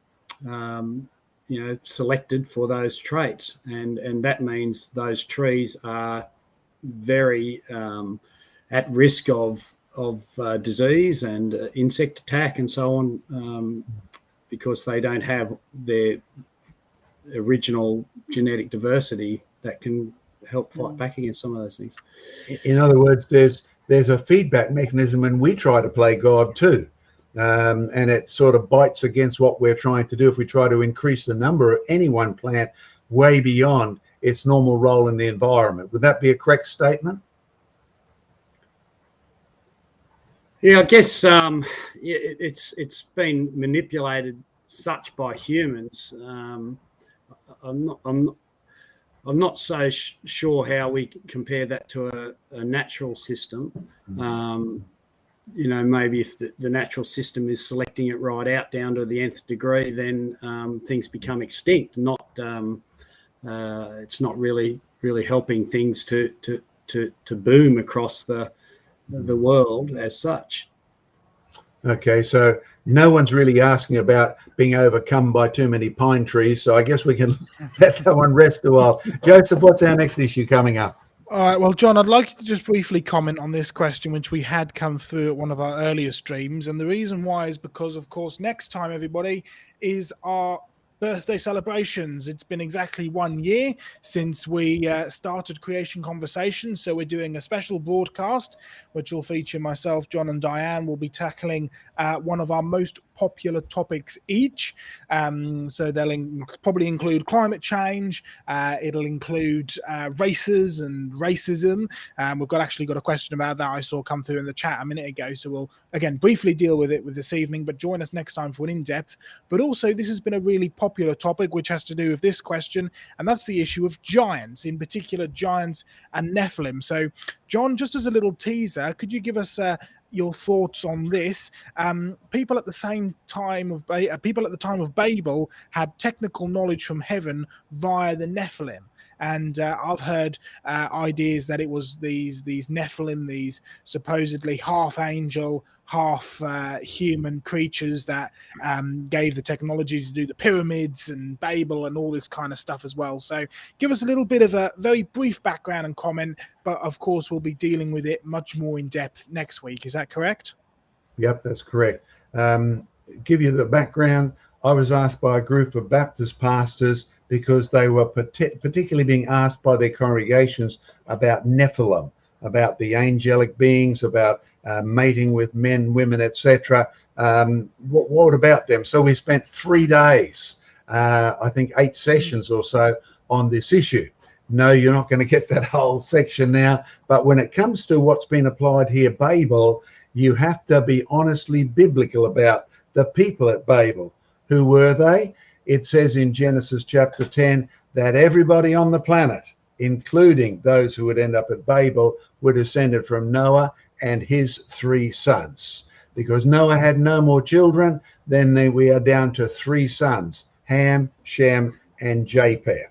selected for those traits, and that means those trees are very at risk of disease and insect attack and so on because they don't have their original genetic diversity that can help fight back against some of those things. In other words, there's a feedback mechanism when we try to play God too. And it sort of bites against what we're trying to do if we try to increase the number of any one plant way beyond its normal role in the environment. Would that be a correct statement? Yeah, I guess it's been manipulated such by humans. I'm not so sure how we compare that to a natural system. Maybe if the natural system is selecting it right out down to the nth degree, then things become extinct. It's not really helping things to boom across the world as such. Okay, so no one's really asking about being overcome by too many pine trees, so I guess we can let that one rest a while. Joseph, what's our next issue coming up? All right, well, John, I'd like you to just briefly comment on this question, which we had come through at one of our earlier streams. And the reason why is because, of course, next time, everybody, is our birthday celebrations. It's been exactly 1 year since we started Creation Conversations. So we're doing a special broadcast, which will feature myself, John, and Diane. We'll be tackling one of our most popular topics each. So they'll probably include climate change. It'll include races and racism. We've actually got a question about that I saw come through in the chat a minute ago. So we'll, again, briefly deal with it this evening, but join us next time for an in-depth. But also, this has been a really popular topic, which has to do with this question, and that's the issue of giants, in particular giants and Nephilim. So, John, just as a little teaser, could you give us your thoughts on this? People at the time of Babel had technical knowledge from heaven via the Nephilim. And I've heard ideas that it was these Nephilim, these supposedly half angel, half human creatures that gave the technology to do the pyramids and Babel and all this kind of stuff as well. So give us a little bit of a very brief background and comment, but of course we'll be dealing with it much more in depth next week. Is that correct? Yep, that's correct. Give you the background. I was asked by a group of Baptist pastors because they were particularly being asked by their congregations about Nephilim, about the angelic beings, about mating with men, women, etc. What about them? So we spent 3 days, I think 8 sessions or so on this issue. No, you're not going to get that whole section now. But when it comes to what's been applied here, Babel, you have to be honestly biblical about the people at Babel. Who were they? It says in Genesis chapter 10 that everybody on the planet, including those who would end up at Babel, were descended from Noah and his 3 sons. Because Noah had no more children, then we are down to 3 sons, Ham, Shem, and Japheth.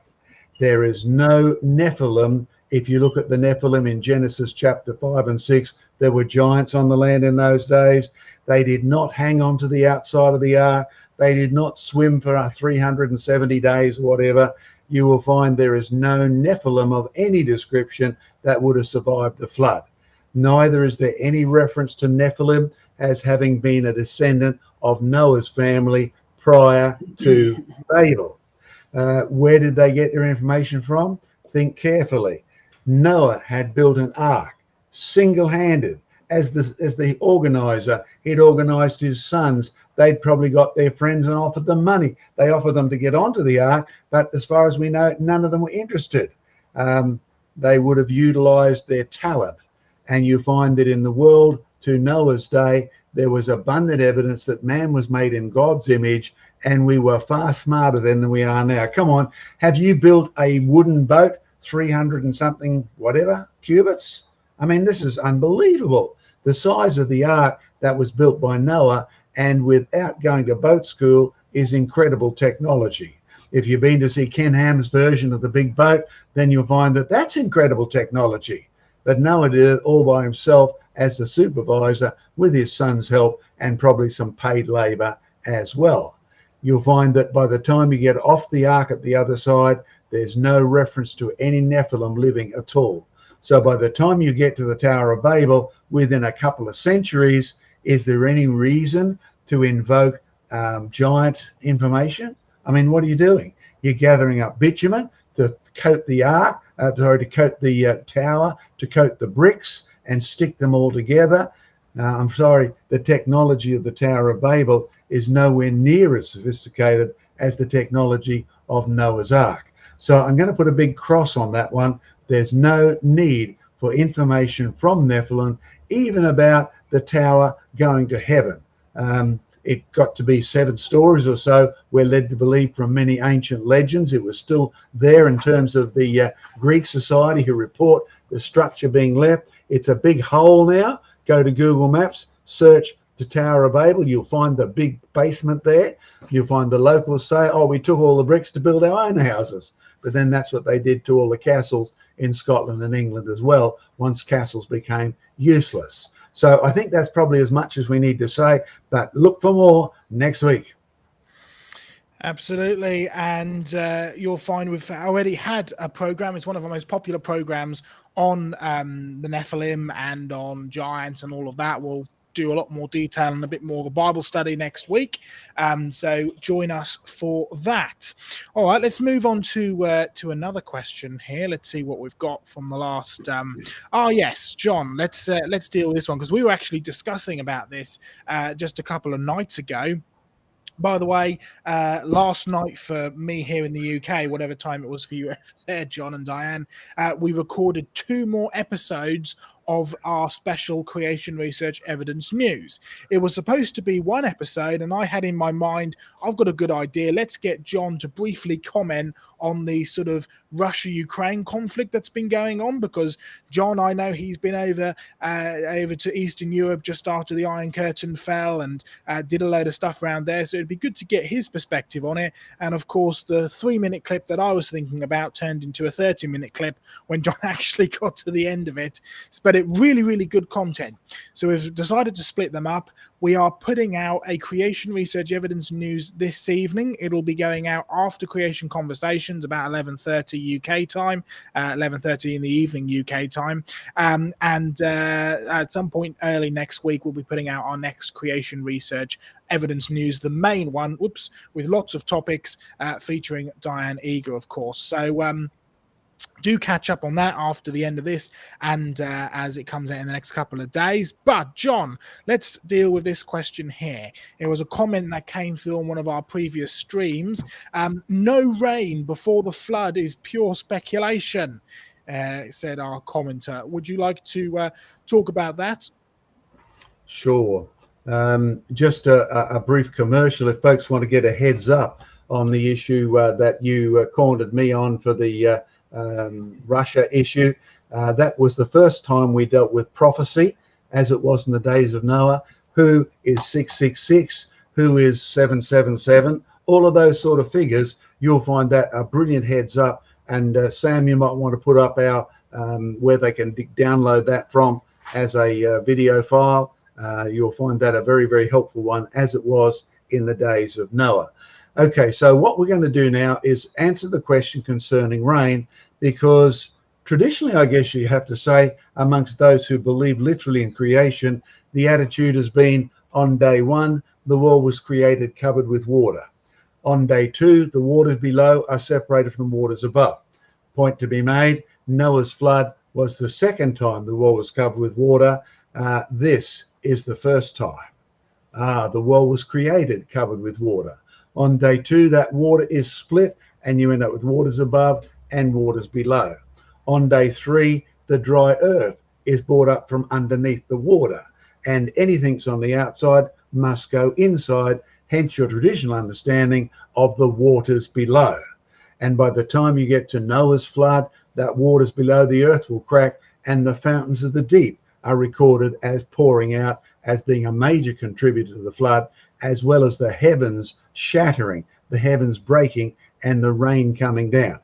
There is no Nephilim. If you look at the Nephilim in Genesis chapter 5 and 6, there were giants on the land in those days. They did not hang on to the outside of the ark. They did not swim for 370 days or whatever. You will find there is no Nephilim of any description that would have survived the flood. Neither is there any reference to Nephilim as having been a descendant of Noah's family prior to Babel. Where did they get their information from? Think carefully. Noah had built an ark single-handed. As the organizer, he'd organized his sons. They'd probably got their friends and offered them money. They offered them to get onto the ark, but as far as we know, none of them were interested. They would have utilized their talent. And you find that in the world to Noah's day, there was abundant evidence that man was made in God's image, and we were far smarter then than we are now. Come on, have you built a wooden boat 300 and something whatever cubits? I mean, this is unbelievable. The size of the ark that was built by Noah, and without going to boat school, is incredible technology. If you've been to see Ken Ham's version of the big boat, then you'll find that that's incredible technology. But Noah did it all by himself as the supervisor, with his son's help and probably some paid labor as well. You'll find that by the time you get off the ark at the other side, there's no reference to any Nephilim living at all. So by the time you get to the Tower of Babel, within a couple of centuries, is there any reason to invoke giant information? I mean, what are you doing? You're gathering up bitumen to coat the ark, to coat the tower, to coat the bricks and stick them all together. I'm sorry, the technology of the Tower of Babel is nowhere near as sophisticated as the technology of Noah's Ark. So I'm going to put a big cross on that one. There's no need for information from Nephilim, even about the tower going to heaven. It got to be 7 stories or so. We're led to believe from many ancient legends it was still there in terms of the Greek society who report the structure being left. It's a big hole now. Go to Google Maps, search the Tower of Babel. You'll find the big basement there. You'll find the locals say, oh, we took all the bricks to build our own houses. But then that's what they did to all the castles in Scotland and England as well, once castles became useless. So I think that's probably as much as we need to say, but look for more next week. Absolutely. And you'll find we've already had a program. It's one of our most popular programs on the Nephilim and on giants and all of that. We'll do a lot more detail and a bit more of a Bible study next week. So join us for that. All right, let's move on to another question here. Let's see what we've got from the last. Yes, John. Let's deal with this one because we were actually discussing about this just a couple of nights ago. By the way, last night for me here in the UK, whatever time it was for you there, John and Diane, we recorded 2 more episodes of our special Creation Research Evidence News. It was supposed to be 1 episode, and I had in my mind, I've got a good idea. Let's get John to briefly comment on the sort of Russia-Ukraine conflict that's been going on, because John, I know he's been over to Eastern Europe just after the Iron Curtain fell and did a load of stuff around there. So it'd be good to get his perspective on it. And of course, the 3-minute clip that I was thinking about turned into a 30-minute clip when John actually got to the end of it. But it really, really good content. So we've decided to split them up. We are putting out a Creation Research Evidence News this evening. It'll be going out after Creation Conversations, about 11:30 UK time, 11:30 in the evening UK time. And at some point early next week, we'll be putting out our next Creation Research Evidence News, the main one, with lots of topics featuring Diane Eager, of course. So do catch up on that after the end of this and as it comes out in the next couple of days. But John, let's deal with this question here. It was a comment that came through on one of our previous streams. No rain before the flood is pure speculation, said our commenter. Would you like to talk about that? Sure. Just a brief commercial if folks want to get a heads up on the issue that you cornered me on for the Russia issue. That was the first time we dealt with prophecy, as it was in the days of Noah. Who is 666? Who is 777? All of those sort of figures, you'll find that a brilliant heads up. And Sam, you might want to put up our where they can download that from as a video file. You'll find that a very, very helpful one, as it was in the days of Noah. Okay, so what we're going to do now is answer the question concerning rain, because traditionally, I guess you have to say, amongst those who believe literally in creation, the attitude has been, on day 1, the world was created covered with water. On day 2, the waters below are separated from the waters above. Point to be made, Noah's flood was the second time the world was covered with water. This is the first time. The world was created covered with water. On day 2, that water is split and you end up with waters above and waters below. On day 3, the dry earth is brought up from underneath the water. and anything that's on the outside must go inside, hence your traditional understanding of the waters below. And by the time you get to Noah's flood, that waters below the earth will crack, and the fountains of the deep are recorded as pouring out, as being a major contributor to the flood, as well as the heavens shattering, the heavens breaking, and the rain coming down.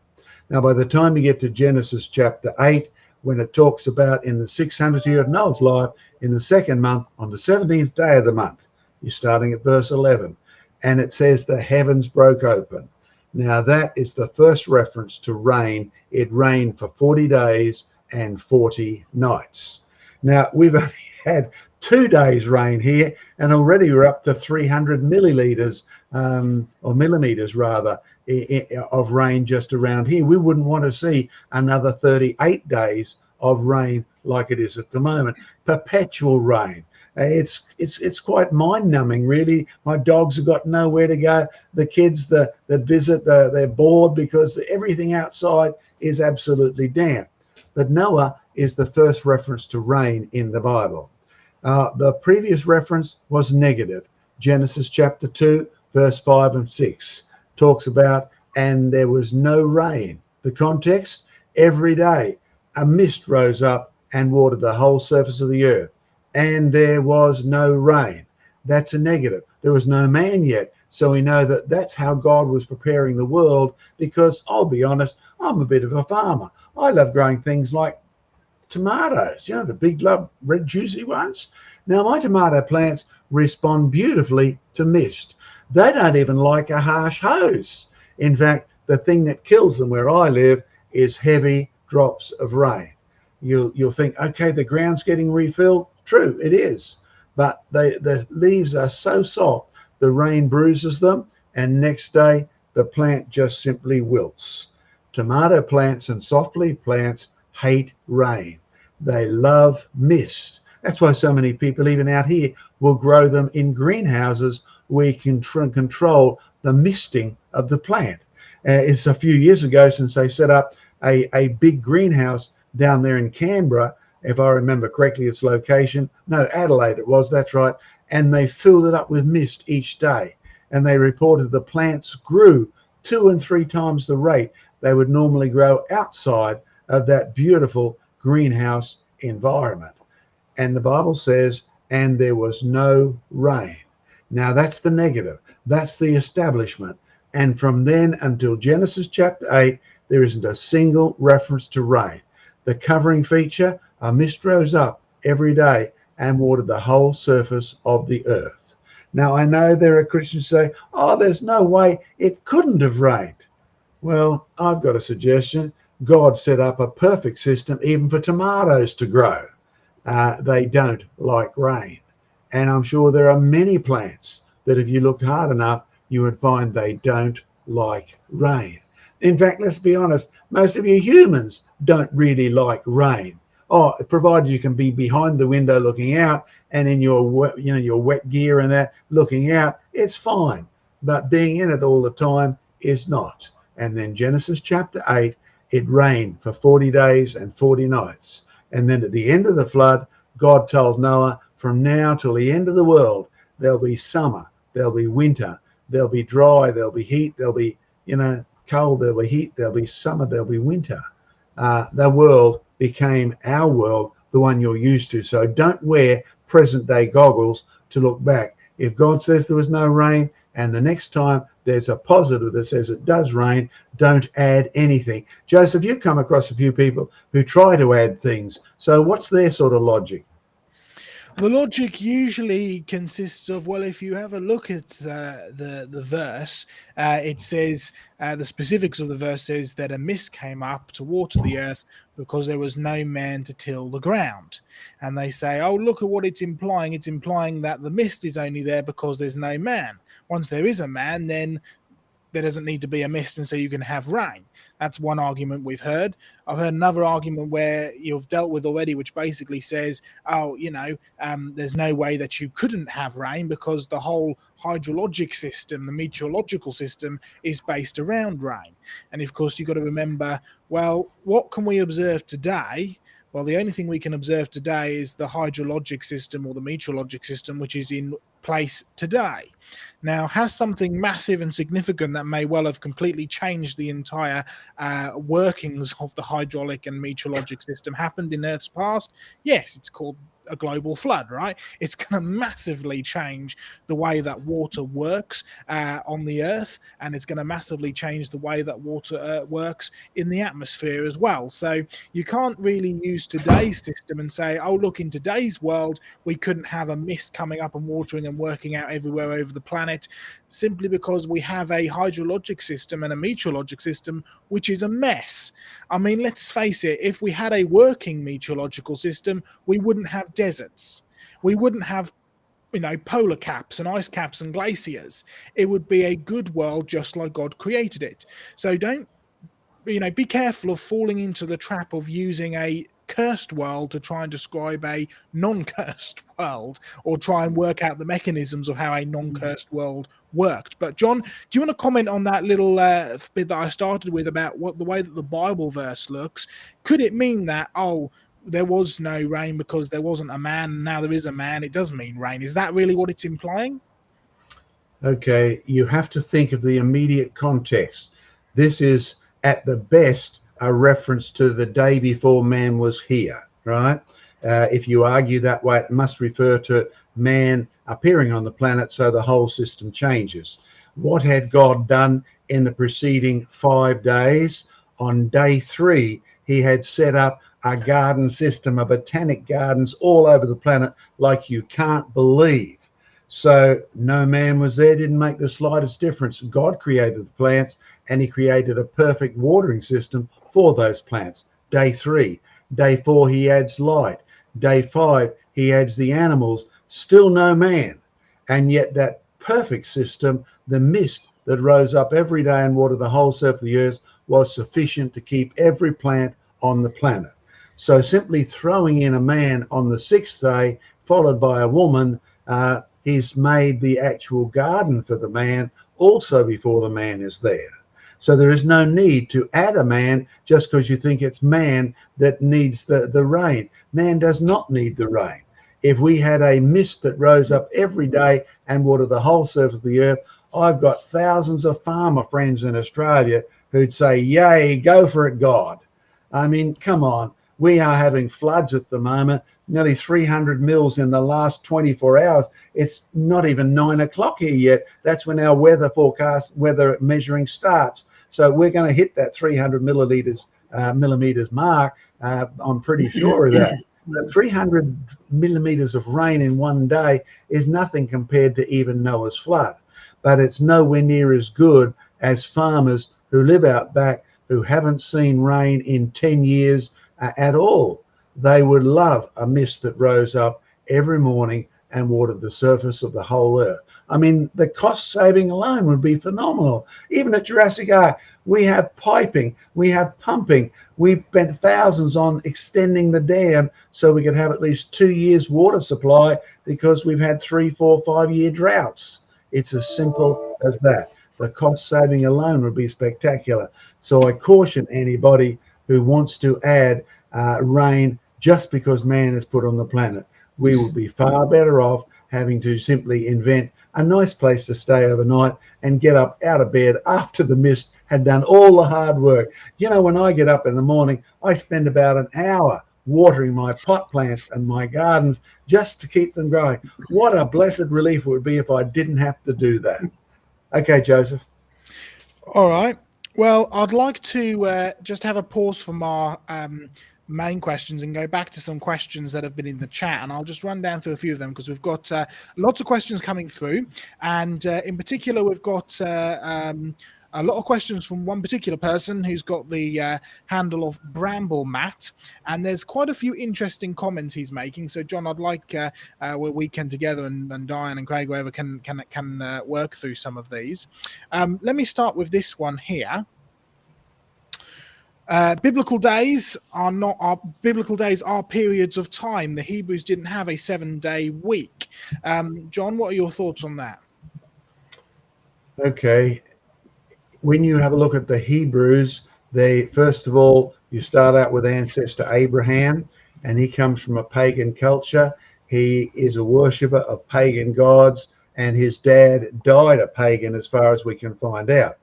Now, by the time you get to Genesis chapter 8, when it talks about in the 600th year of Noah's life, in the second month, on the 17th day of the month, you're starting at verse 11, and it says the heavens broke open. Now, that is the first reference to rain. It rained for 40 days and 40 nights. Now, we've only had 2 days rain here, and already we're up to 300 milliliters, or millimeters rather, of rain just around here. We wouldn't want to see another 38 days of rain like it is at the moment. Perpetual rain. It's quite mind-numbing, really. My dogs have got nowhere to go. The kids that visit, they're bored because everything outside is absolutely damp. But Noah is the first reference to rain in the Bible. The previous reference was negative. Genesis chapter 2, verse 5 and 6 talks about, and there was no rain. The context, every day a mist rose up and watered the whole surface of the earth, and there was no rain. That's a negative. There was no man yet. So we know that that's how God was preparing the world, because I'll be honest, I'm a bit of a farmer. I love growing things like tomatoes, the big red juicy ones. Now, my tomato plants respond beautifully to mist. They don't even like a harsh hose. In fact, the thing that kills them where I live is heavy drops of rain. You'll think, okay, the ground's getting refilled. True, it is. But the leaves are so soft, the rain bruises them, and next day the plant just simply wilts. Tomato plants and softleaf plants hate rain. They love mist. That's why so many people, even out here, will grow them in greenhouses where you can control the misting of the plant. It's a few years ago since they set up a big greenhouse down there in Canberra, if I remember correctly, its location. No, Adelaide it was, that's right. And they filled it up with mist each day. And they reported the plants grew 2 and 3 times the rate they would normally grow outside of that beautiful greenhouse environment. And the Bible says, and there was no rain. Now that's the negative. That's the establishment. And from then until Genesis chapter 8, there isn't a single reference to rain. The covering feature, a mist rose up every day and watered the whole surface of the earth. Now, I know there are Christians who say, oh, there's no way it couldn't have rained. Well, I've got a suggestion. God set up a perfect system even for tomatoes to grow. They don't like rain. And I'm sure there are many plants that if you looked hard enough, you would find they don't like rain. In fact, let's be honest, most of you humans don't really like rain. Oh, provided you can be behind the window looking out and in your wet gear and that looking out, it's fine. But being in it all the time is not. And then Genesis chapter 8, it rained for 40 days and 40 nights. And then at the end of the flood, God told Noah, from now till the end of the world, there'll be summer, there'll be winter, there'll be dry, there'll be heat, there'll be, cold, there'll be heat, there'll be summer, there'll be winter. The world became our world, the one you're used to. So don't wear present day goggles to look back. If God says there was no rain and the next time there's a positive that says it does rain, don't add anything. Joseph, you've come across a few people who try to add things. So what's their sort of logic? The logic usually consists of, well, if you have a look at the verse, it says, the specifics of the verse says that a mist came up to water the earth because there was no man to till the ground. And they say, oh, look at what it's implying. It's implying that the mist is only there because there's no man. Once there is a man, then there doesn't need to be a mist, and so you can have rain. That's one argument we've heard. I've heard another argument where you've dealt with already, which basically says, there's no way that you couldn't have rain because the whole hydrologic system, the meteorological system, is based around rain. And of course, you've got to remember, well, what can we observe today Well, the only thing we can observe today is the hydrologic system or the meteorologic system, which is in place today. Now, has something massive and significant that may well have completely changed the entire workings of the hydraulic and meteorologic system happened in Earth's past? Yes, it's called a global flood, right? It's going to massively change the way that water works on the Earth, and it's going to massively change the way that water works in the atmosphere as well. So you can't really use today's system and say, oh, look, in today's world, we couldn't have a mist coming up and watering and working out everywhere over the planet, simply because we have a hydrologic system and a meteorologic system which is a mess. I mean, let's face it, if we had a working meteorological system, we wouldn't have deserts. We wouldn't have, polar caps and ice caps and glaciers. It would be a good world just like God created it. So don't, be careful of falling into the trap of using a cursed world to try and describe a non-cursed world, or try and work out the mechanisms of how a non-cursed world worked. But John, do you want to comment on that little bit that I started with about what the way that the Bible verse looks? Could it mean that, there was no rain because there wasn't a man, and now there is a man, it does mean rain? Is that really what it's implying? Okay, you have to think of the immediate context. This is at the best a reference to the day before man was here, right? If you argue that way, it must refer to man appearing on the planet, so the whole system changes. What had God done in the preceding 5 days? On day 3, he had set up a garden system, a botanic gardens all over the planet like you can't believe. So no man was there, didn't make the slightest difference. God created the plants, and he created a perfect watering system for those plants. Day 3. Day 4, he adds light. Day 5, he adds the animals. Still no man. And yet that perfect system, the mist that rose up every day and watered the whole surface of the earth, was sufficient to keep every plant on the planet. So simply throwing in a man on the 6th day, followed by a woman, he's made the actual garden for the man also before the man is there. So there is no need to add a man just because you think it's man that needs the rain. Man does not need the rain. If we had a mist that rose up every day and watered the whole surface of the earth, I've got thousands of farmer friends in Australia who'd say, yay, go for it, God. I mean, come on. We are having floods at the moment, nearly 300 mils in the last 24 hours. It's not even 9 o'clock here yet. That's when our weather measuring starts. So we're going to hit that 300 millimeters mark. I'm pretty sure of that. But 300 millimeters of rain in one day is nothing compared to even Noah's flood. But it's nowhere near as good as farmers who live out back, who haven't seen rain in 10 years at all. They would love a mist that rose up every morning and watered the surface of the whole earth. I mean, the cost saving alone would be phenomenal. Even at Jurassic Ark, we have piping, we have pumping. We spent thousands on extending the dam so we could have at least 2 years water supply, because we've had 3, 4, 5 year droughts. It's as simple as that. The cost saving alone would be spectacular. So I caution anybody who wants to add rain just because man is put on the planet. We would be far better off having to simply invent a nice place to stay overnight and get up out of bed after the mist had done all the hard work. When I get up in the morning, I spend about an hour watering my pot plants and my gardens just to keep them growing. What a blessed relief it would be if I didn't have to do that. Okay, Joseph. All right. Well, I'd like to just have a pause from our main questions and go back to some questions that have been in the chat, and I'll just run down through a few of them because we've got lots of questions coming through, and in particular we've got a lot of questions from one particular person who's got the handle of Bramble Matt, and there's quite a few interesting comments he's making. So John, I'd like where we can together, and Diane and Craig, whoever can work through some of these. Let me start with this one here. Biblical days are periods of time. The Hebrews didn't have a 7-day week. John, what are your thoughts on that? Okay. When you have a look at the Hebrews, first of all, you start out with ancestor Abraham, and he comes from a pagan culture. He is a worshipper of pagan gods, and his dad died a pagan as far as we can find out.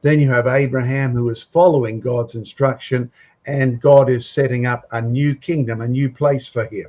Then you have Abraham, who is following God's instruction, and God is setting up a new kingdom, a new place for him.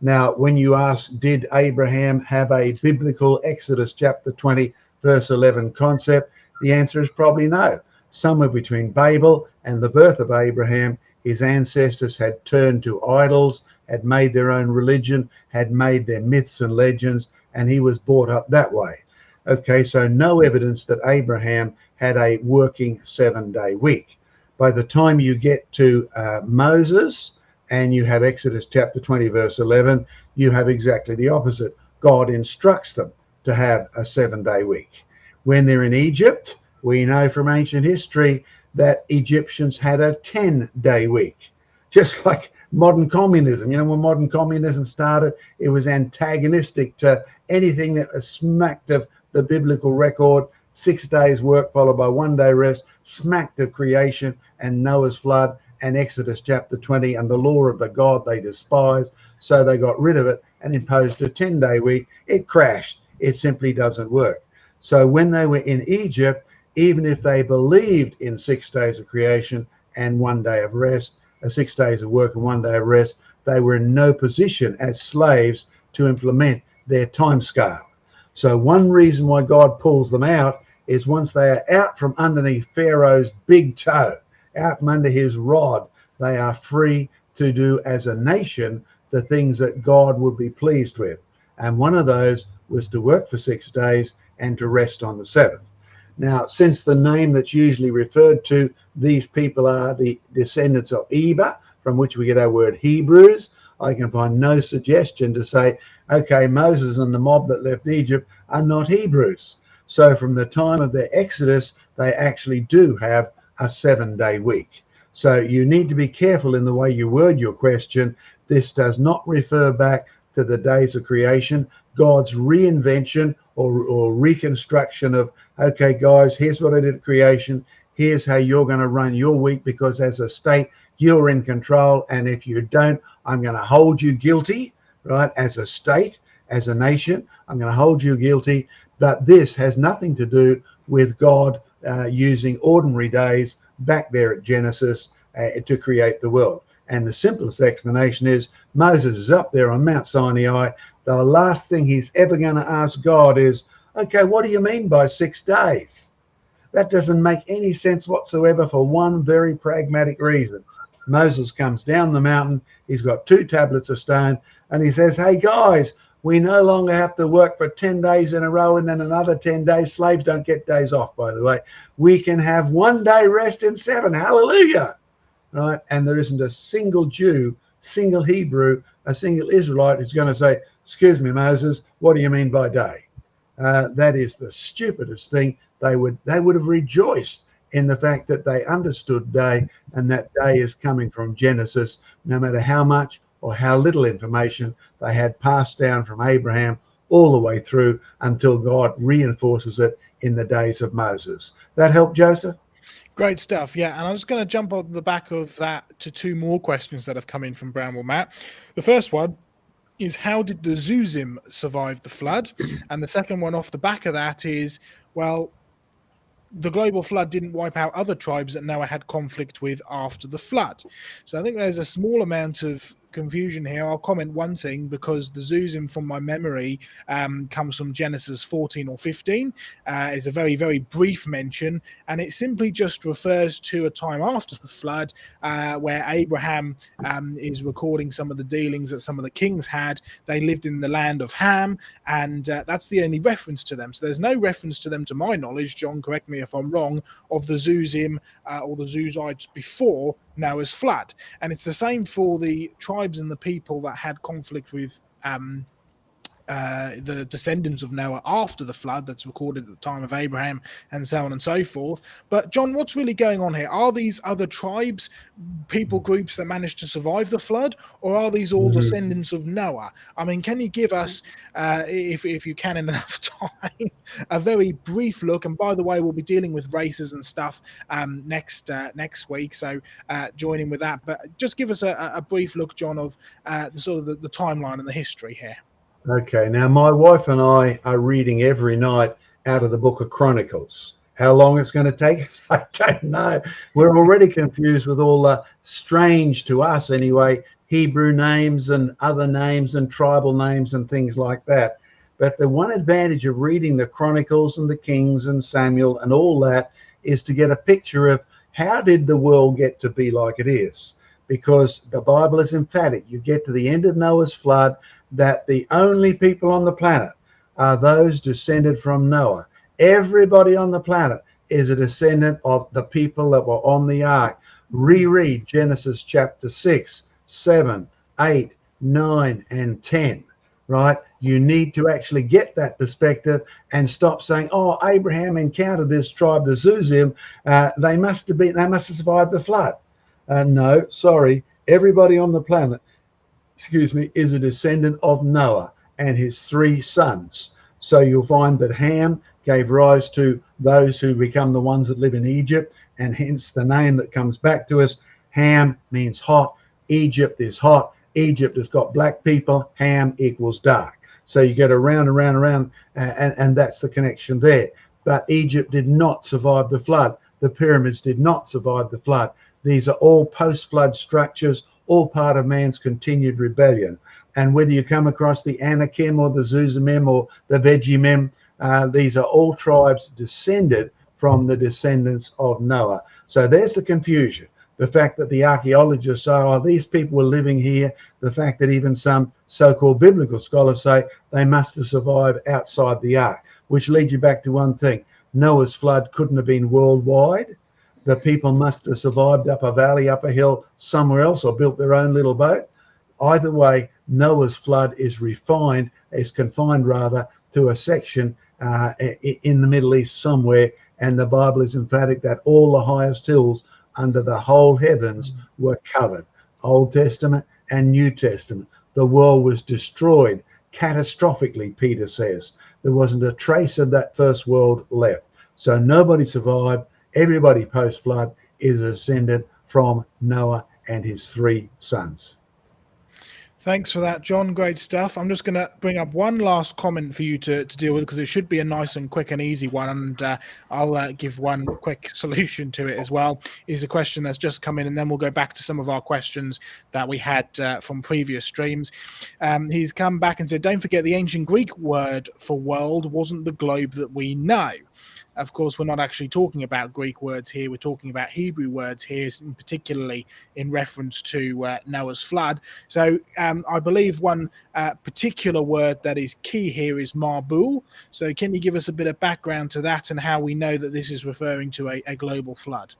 Now, when you ask, did Abraham have a biblical Exodus chapter 20, verse 11 concept? The answer is probably no. Somewhere between Babel and the birth of Abraham, his ancestors had turned to idols, had made their own religion, had made their myths and legends, and he was brought up that way. Okay, so no evidence that Abraham had a working 7-day week. By the time you get to Moses, and you have Exodus chapter 20, verse 11, you have exactly the opposite. God instructs them to have a 7-day week. When they're in Egypt, we know from ancient history that Egyptians had a 10-day week, just like modern communism. You know, when modern communism started, it was antagonistic to anything that was smacked of the biblical record. 6 days work followed by 1 day rest, smacked of creation and Noah's flood and Exodus chapter 20 and the law of the God they despised. So they got rid of it and imposed a 10-day week. It crashed. It simply doesn't work. So when they were in Egypt, even if they believed in 6 days of creation and 1 day of rest, 6 days of work and 1 day of rest, they were in no position as slaves to implement their time scale. So one reason why God pulls them out is once they are out from underneath Pharaoh's big toe, out from under his rod, they are free to do as a nation the things that God would be pleased with. And one of those was to work for 6 days and to rest on the seventh. Now, since the name that's usually referred to, these people are the descendants of Eber, from which we get our word Hebrews, I can find no suggestion to say, okay, Moses and the mob that left Egypt are not Hebrews. So from the time of their Exodus, they actually do have a 7-day week. So you need to be careful in the way you word your question. This does not refer back to the days of creation, God's reinvention or reconstruction of, okay, guys, here's what I did at creation. Here's how you're going to run your week, because as a state, you're in control. And if you don't, I'm going to hold you guilty, right? As a state, as a nation, I'm going to hold you guilty. But this has nothing to do with God using ordinary days back there at Genesis to create the world. And the simplest explanation is Moses is up there on Mount Sinai. The last thing he's ever going to ask God is, okay, what do you mean by 6 days? That doesn't make any sense whatsoever for one very pragmatic reason. Moses comes down the mountain. He's got 2 tablets of stone, and he says, hey, guys, we no longer have to work for 10 days in a row and then another 10 days. Slaves don't get days off, by the way. We can have 1 day rest in 7. Hallelujah. Right? And there isn't a single Jew, single Hebrew, a single Israelite who's going to say, excuse me, Moses, what do you mean by day? That is the stupidest thing. They would have rejoiced in the fact that they understood day, and that day is coming from Genesis, no matter how much or how little information they had passed down from Abraham all the way through until God reinforces it in the days of Moses. That help, Joseph? Great stuff. Yeah. And I'm just going to jump on the back of that to 2 more questions that have come in from Bramwell Matt. The first one is, how did the Zuzim survive the flood? And the second one off the back of that is, well, the global flood didn't wipe out other tribes that Noah had conflict with after the flood. So I think there's a small amount of confusion here. I'll comment one thing, because the Zuzim, from my memory, comes from Genesis 14 or 15. It's a very, very brief mention, and it simply just refers to a time after the flood where Abraham is recording some of the dealings that some of the kings had. They lived in the land of Ham, and that's the only reference to them. So there's no reference to them, to my knowledge, John, correct me if I'm wrong, of the Zuzim or the Zuzites before Noah's flood. And it's the same for the tribes and the people that had conflict with the descendants of Noah after the flood that's recorded at the time of Abraham, and so on and so forth. But John, what's really going on here? Are these other tribes, people groups that managed to survive the flood, or are these all descendants of Noah? I mean, can you give us, if you can in enough time, a very brief look? And by the way, we'll be dealing with races and stuff next week, so join in with that. But just give us a brief look, John, of the timeline and the history here. Okay, now my wife and I are reading every night out of the book of Chronicles. How long it's going to take us, I don't know. We're already confused with all the strange, to us anyway, Hebrew names and other names and tribal names and things like that. But the one advantage of reading the Chronicles and the Kings and Samuel and all that is to get a picture of how did the world get to be like it is. Because the Bible is emphatic. You get to the end of Noah's flood, that the only people on the planet are those descended from Noah. Everybody on the planet is a descendant of the people that were on the ark. Reread Genesis chapter 6, 7, 8, 9, and 10, right? You need to actually get that perspective and stop saying, oh, Abraham encountered this tribe, the Zuzim, they must have survived the flood. No, sorry, everybody on the planet is a descendant of Noah and his 3 sons. So you'll find that Ham gave rise to those who become the ones that live in Egypt, and hence the name that comes back to us. Ham means hot. Egypt is hot. Egypt has got black people. Ham equals dark. So you get around, and that's the connection there. But Egypt did not survive the flood. The pyramids did not survive the flood. These are all post-flood structures, all part of man's continued rebellion. And whether you come across the Anakim or the Zuzimim or the Vegimim, these are all tribes descended from the descendants of Noah. So there's the confusion. The fact that the archaeologists say, oh, these people were living here. The fact that even some so-called biblical scholars say they must have survived outside the ark, which leads you back to one thing. Noah's flood couldn't have been worldwide. The people must have survived up a valley, up a hill, somewhere else, or built their own little boat. Either way, Noah's flood is confined rather to a section in the Middle East somewhere, and the Bible is emphatic that all the highest hills under the whole heavens were covered. Old Testament and New Testament. The world was destroyed catastrophically, Peter says. There wasn't a trace of that first world left. So nobody survived. Everybody post-flood is a descendant from Noah and his 3 sons. Thanks for that, John. Great stuff. I'm just going to bring up one last comment for you to deal with, because it should be a nice and quick and easy one, and I'll give one quick solution to it as well. Is a question that's just come in, and then we'll go back to some of our questions that we had from previous streams. He's come back and said, don't forget the ancient Greek word for world wasn't the globe that we know. Of course, we're not actually talking about Greek words here. We're talking about Hebrew words here, particularly in reference to Noah's flood. So I believe one particular word that is key here is marbul. So can you give us a bit of background to that and how we know that this is referring to a global flood?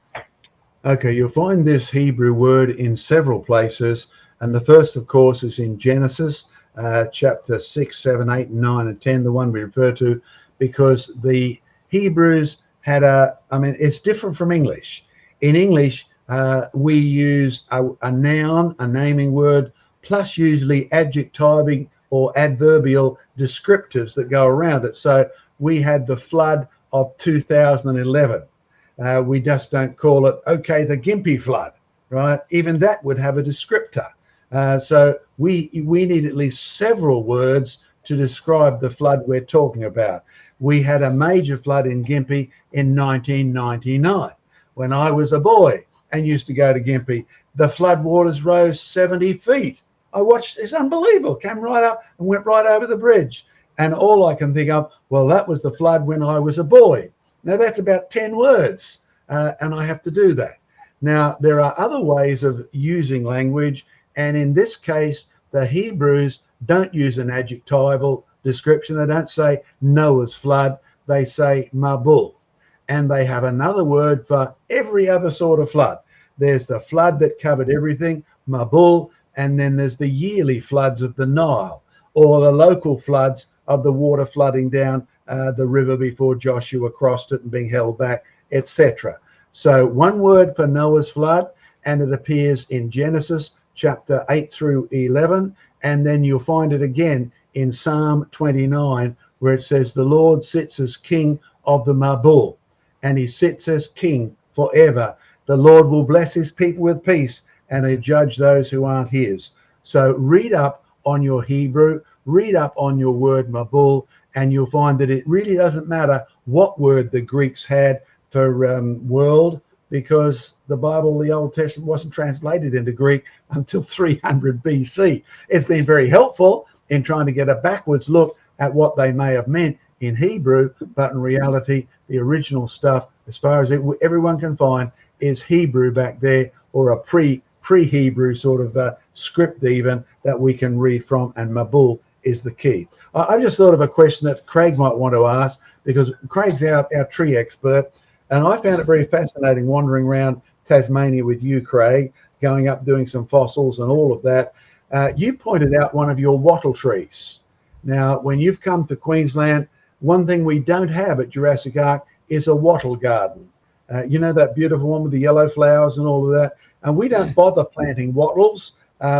Okay, you'll find this Hebrew word in several places. And the first, of course, is in Genesis chapter 6, 7, 8, 9, and 10, the one we refer to, because the Hebrews had it's different from English. In English, we use a noun, a naming word, plus usually adjectiving or adverbial descriptives that go around it. So we had the flood of 2011. We just don't call it, okay, the Gympie flood, right? Even that would have a descriptor. So we need at least several words to describe the flood we're talking about. We had a major flood in Gympie in 1999 when I was a boy and used to go to Gympie. The flood waters rose 70 feet. I watched, it's unbelievable, came right up and went right over the bridge. And all I can think of, well, that was the flood when I was a boy. Now that's about 10 words, and I have to do that. Now, there are other ways of using language, and in this case, the Hebrews don't use an adjectival description. They don't say Noah's flood, they say Mabul. And they have another word for every other sort of flood. There's the flood that covered everything, Mabul, and then there's the yearly floods of the Nile. or the local floods of the water flooding down the river before Joshua crossed it and being held back, etc. So one word for Noah's flood, and it appears in Genesis chapter 8 through 11, and then you'll find it again in Psalm 29, where it says, the Lord sits as king of the Mabul, and he sits as king forever. The Lord will bless his people with peace, and he'll judge those who aren't his. So read up on your Hebrew, read up on your word Mabul, and you'll find that it really doesn't matter what word the Greeks had for world, because the Bible, the Old Testament, wasn't translated into Greek until 300 BC. It's been very helpful in trying to get a backwards look at what they may have meant in Hebrew, but in reality, the original stuff, as far as everyone can find, is Hebrew back there, or a pre-Hebrew sort of script even that we can read from, and Mabul is the key. I just thought of a question that Craig might want to ask, because Craig's our tree expert, and I found it very fascinating wandering around Tasmania with you, Craig, going up doing some fossils and all of that. You pointed out one of your wattle trees. Now, when you've come to Queensland, one thing we don't have at Jurassic Ark is a wattle garden. You know, that beautiful one with the yellow flowers and all of that. And we don't bother planting wattles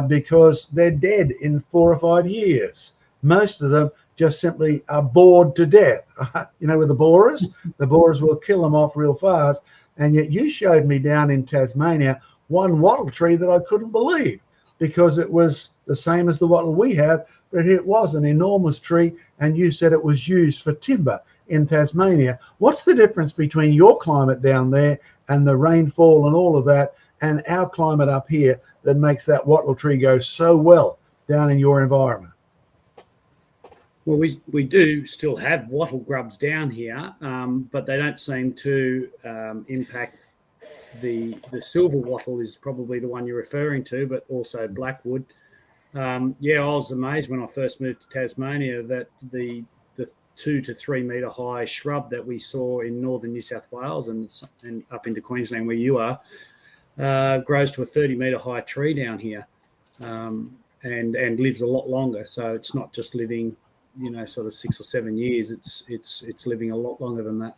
because they're dead in 4 or 5 years. Most of them just simply are bored to death. You know, with the borers will kill them off real fast. And yet you showed me down in Tasmania one wattle tree that I couldn't believe, because it was the same as the wattle we have, but it was an enormous tree, and you said it was used for timber in Tasmania. What's the difference between your climate down there and the rainfall and all of that, and our climate up here that makes that wattle tree go so well down in your environment? Well, we do still have wattle grubs down here, but they don't seem to impact the silver wattle is probably the one you're referring to, but also blackwood. Yeah, I was amazed when I first moved to Tasmania that the 2 to 3 metre high shrub that we saw in northern New South Wales and up into Queensland where you are grows to a 30 metre high tree down here, and lives a lot longer. So it's not just living, you know, sort of 6 or 7 years. It's living a lot longer than that.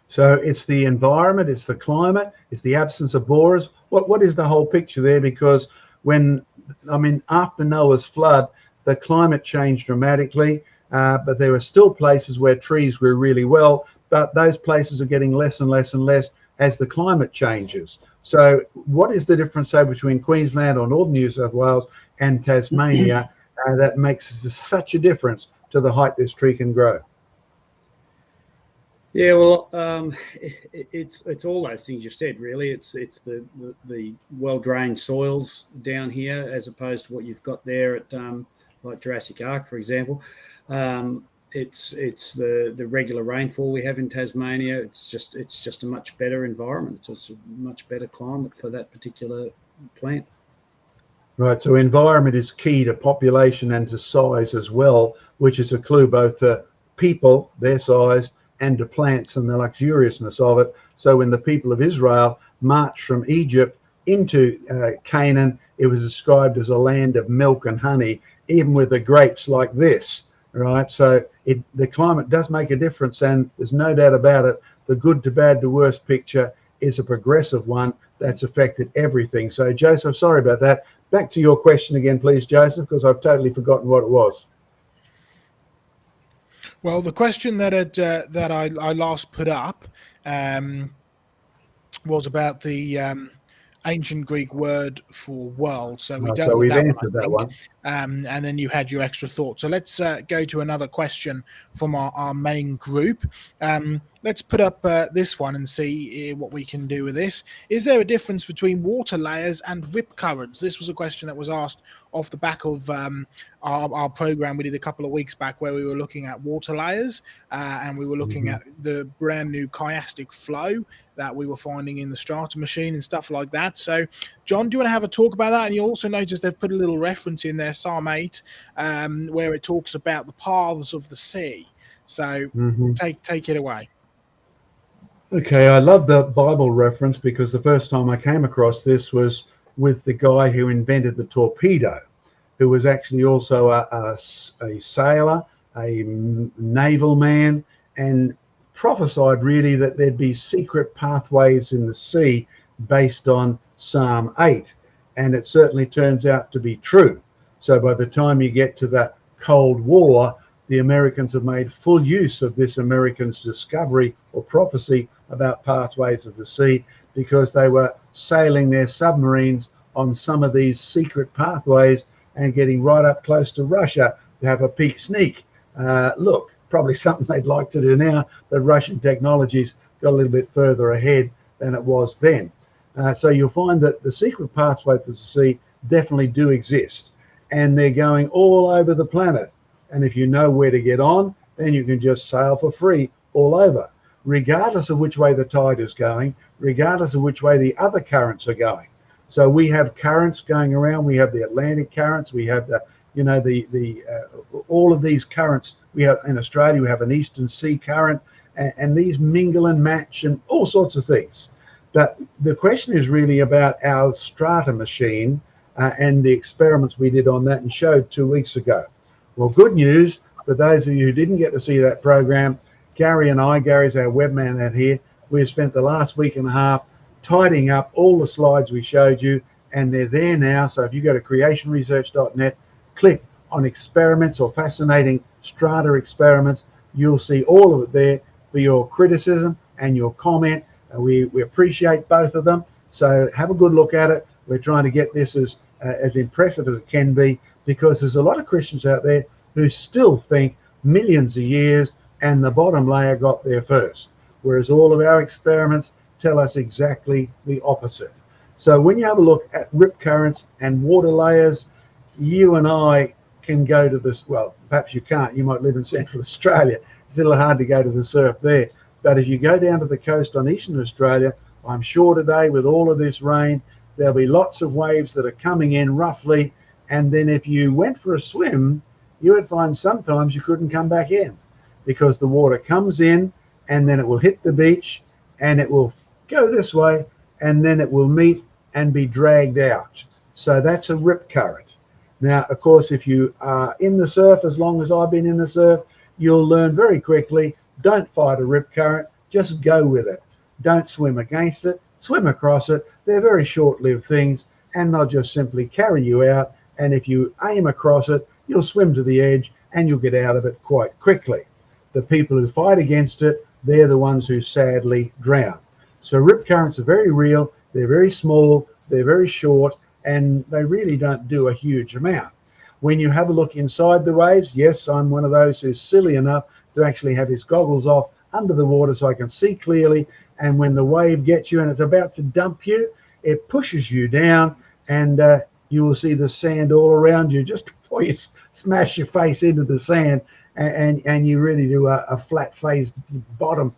So it's the environment, it's the climate, it's the absence of borers. What is the whole picture there? Because after Noah's flood, the climate changed dramatically, but there are still places where trees grew really well, but those places are getting less and less and less as the climate changes. So what is the difference, say, between Queensland or northern New South Wales and Tasmania that makes such a difference to the height this tree can grow? Yeah, well, it's all those things you've said, really. It's the well-drained soils down here as opposed to what you've got there at like Jurassic Ark, for example. It's the regular rainfall we have in Tasmania. It's just a much better environment. It's a much better climate for that particular plant. Right, so environment is key to population and to size as well, which is a clue both to people, their size, and to plants and the luxuriousness of it. So when the people of Israel marched from Egypt into Canaan, it was described as a land of milk and honey, even with the grapes like this, right? So the climate does make a difference, and there's no doubt about it. The good to bad to worse picture is a progressive one that's affected everything. So Joseph, sorry about that. Back to your question again, please, Joseph, because I've totally forgotten what it was. Well, the question that I last put up was about the ancient Greek word for world. So we dealt with we've answered that one. And then you had your extra thought. So let's go to another question from our main group. Let's put up this one and see what we can do with this. Is there a difference between water layers and rip currents? This was a question that was asked off the back of our program we did a couple of weeks back, where we were looking at water layers and we were looking at the brand new chiastic flow that we were finding in the strata machine and stuff like that. So, John, do you want to have a talk about that? And you also notice they've put a little reference in there, Psalm 8, where it talks about the paths of the sea. So take it away. Okay, I love the Bible reference because the first time I came across this was with the guy who invented the torpedo. who was actually also a sailor, a naval man, and prophesied really that there'd be secret pathways in the sea based on Psalm 8. And it certainly turns out to be true. So by the time you get to the Cold War, the Americans have made full use of this American's discovery or prophecy about pathways of the sea, because they were sailing their submarines on some of these secret pathways and getting right up close to Russia to have a peek sneak. Look, probably something they'd like to do now, but Russian technology's got a little bit further ahead than it was then. So you'll find that the secret pathways to the sea definitely do exist, and they're going all over the planet. And if you know where to get on, then you can just sail for free all over, regardless of which way the tide is going, regardless of which way the other currents are going. So we have currents going around. We have the Atlantic currents. We have the, all of these currents. We have in Australia, we have an Eastern Sea current, and these mingle and match and all sorts of things. But the question is really about our strata machine and the experiments we did on that and showed 2 weeks ago. Well, good news for those of you who didn't get to see that program. Gary and I, Gary's our webman out here, we've spent the last week and a half tidying up all the slides we showed you, and they're there now. So if you go to creationresearch.net, click on experiments or fascinating strata experiments, you'll see all of it there for your criticism and your comment. We appreciate both of them. So have a good look at it. We're trying to get this as impressive as it can be, because there's a lot of Christians out there who still think millions of years and the bottom layer got there first, whereas all of our experiments tell us exactly the opposite. So when you have a look at rip currents and water layers, you and I can go to this. Well, perhaps you can't. You might live in Central Australia. It's a little hard to go to the surf there. But if you go down to the coast on Eastern Australia, I'm sure today with all of this rain, there'll be lots of waves that are coming in roughly. And then if you went for a swim, you would find sometimes you couldn't come back in, because the water comes in and then it will hit the beach and it will go this way and then it will meet and be dragged out. So that's a rip current. Now, of course, if you are in the surf, as long as I've been in the surf, you'll learn very quickly, don't fight a rip current, just go with it. Don't swim against it, swim across it. They're very short-lived things, and they'll just simply carry you out. And if you aim across it, you'll swim to the edge and you'll get out of it quite quickly. The people who fight against it, they're the ones who sadly drown. So rip currents are very real, they're very small, they're very short, and they really don't do a huge amount. When you have a look inside the waves, yes, I'm one of those who's silly enough to actually have his goggles off under the water so I can see clearly. And when the wave gets you and it's about to dump you, it pushes you down, and you will see the sand all around you just before you smash your face into the sand, and you really do a flat-faced bottom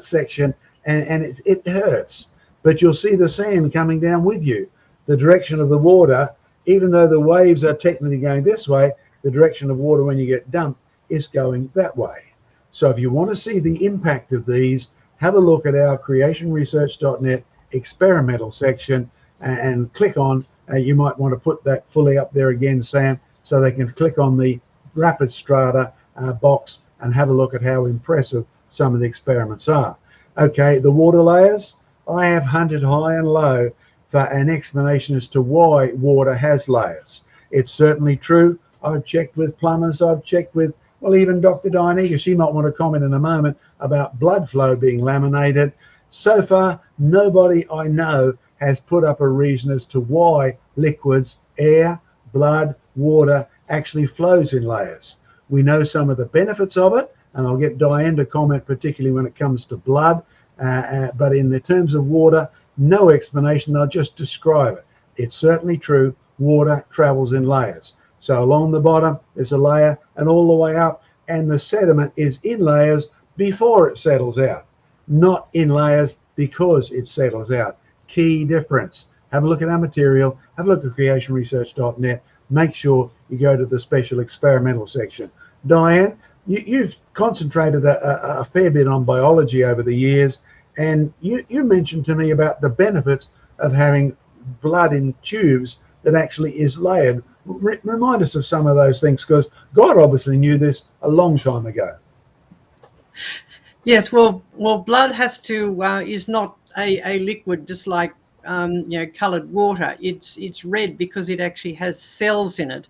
section, and it hurts. But you'll see the sand coming down with you. The direction of the water, even though the waves are technically going this way, the direction of water when you get dumped is going that way. So if you want to see the impact of these, have a look at our creationresearch.net experimental section and click on, you might want to put that fully up there again, Sam, so they can click on the rapid strata box and have a look at how impressive some of the experiments are. Okay, the water layers, I have hunted high and low for an explanation as to why water has layers. It's certainly true. I've checked with plumbers, I've checked with, well, even Dr. Diane, she might want to comment in a moment about blood flow being laminated. So far, nobody I know has put up a reason as to why liquids, air, blood, water actually flows in layers. We know some of the benefits of it, and I'll get Diane to comment particularly when it comes to blood, but in the terms of water, no explanation, I'll just describe it. It's certainly true, water travels in layers. So along the bottom there's a layer, and all the way up, and the sediment is in layers before it settles out, not in layers because it settles out. Key difference. Have a look at our material, have a look at creationresearch.net, make sure you go to the special experimental section. Diane, you've concentrated a fair bit on biology over the years, and you mentioned to me about the benefits of having blood in tubes that actually is layered. Remind us of some of those things, because God obviously knew this a long time ago. Yes, well, blood has to is not a liquid just like coloured water. It's red because it actually has cells in it.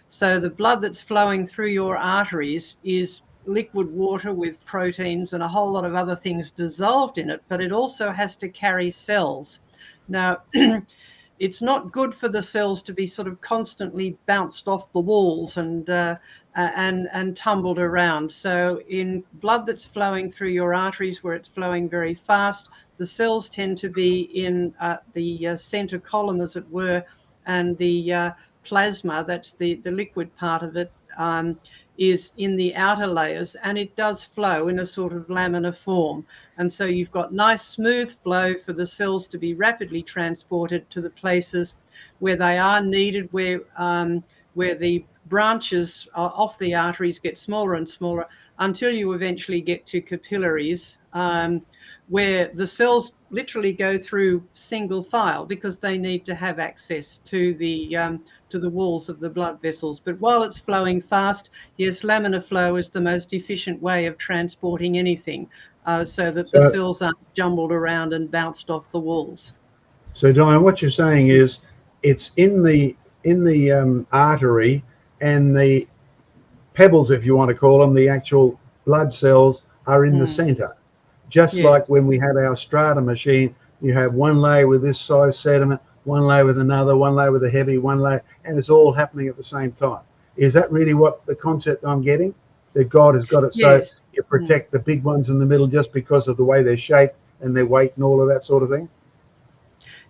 So the blood that's flowing through your arteries is liquid water with proteins and a whole lot of other things dissolved in it, but it also has to carry cells. Now, it's not good for the cells to be sort of constantly bounced off the walls and tumbled around. So in blood that's flowing through your arteries where it's flowing very fast, the cells tend to be in the center column, as it were, and the plasma, that's the liquid part of it, is in the outer layers, and it does flow in a sort of laminar form. And so you've got nice smooth flow for the cells to be rapidly transported to the places where they are needed, where the branches off the arteries get smaller and smaller until you eventually get to capillaries, where the cells literally go through single file because they need to have access to the walls of the blood vessels. But while it's flowing fast, yes, laminar flow is the most efficient way of transporting anything, so that the cells aren't jumbled around and bounced off the walls. So Diane, what you're saying is it's in the artery, and the pebbles, if you want to call them, the actual blood cells are in the center. Just like when we have our strata machine, you have one layer with this size sediment, one layer with another, one layer with a heavy, one layer, and it's all happening at the same time. Is that really what the concept I'm getting? That God has got it so you protect the big ones in the middle just because of the way they're shaped and their weight and all of that sort of thing?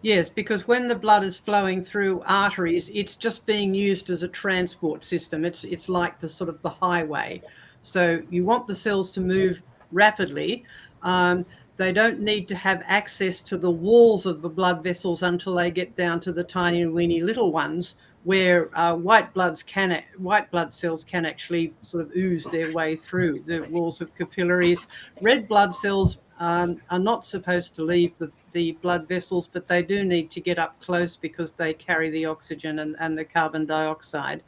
Yes, because when the blood is flowing through arteries, it's just being used as a transport system. It's like the sort of the highway. So you want the cells to move rapidly. They don't need to have access to the walls of the blood vessels until they get down to the tiny, weeny little ones, where white blood cells can actually sort of ooze their way through the walls of capillaries. Red blood cells are not supposed to leave the blood vessels, but they do need to get up close because they carry the oxygen and the carbon dioxide.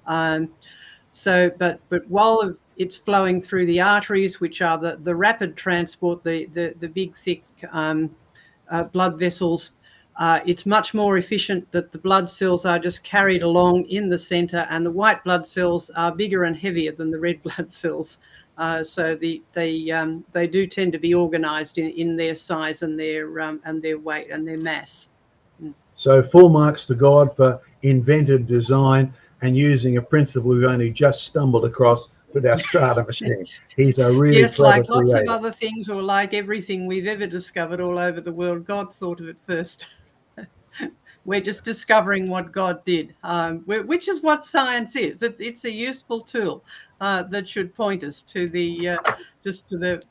But while it's flowing through the arteries, which are the rapid transport, the big thick blood vessels, it's much more efficient that the blood cells are just carried along in the center, and the white blood cells are bigger and heavier than the red blood cells. So they do tend to be organized in their size and their weight and their mass. So full marks to God for inventive design and using a principle we've only just stumbled across with our strata machine. He's a really clever like lots creator. of other things, or like everything we've ever discovered all over the world, God thought of it first. We're just discovering what God did, which is what science is. It's a useful tool that should point us to the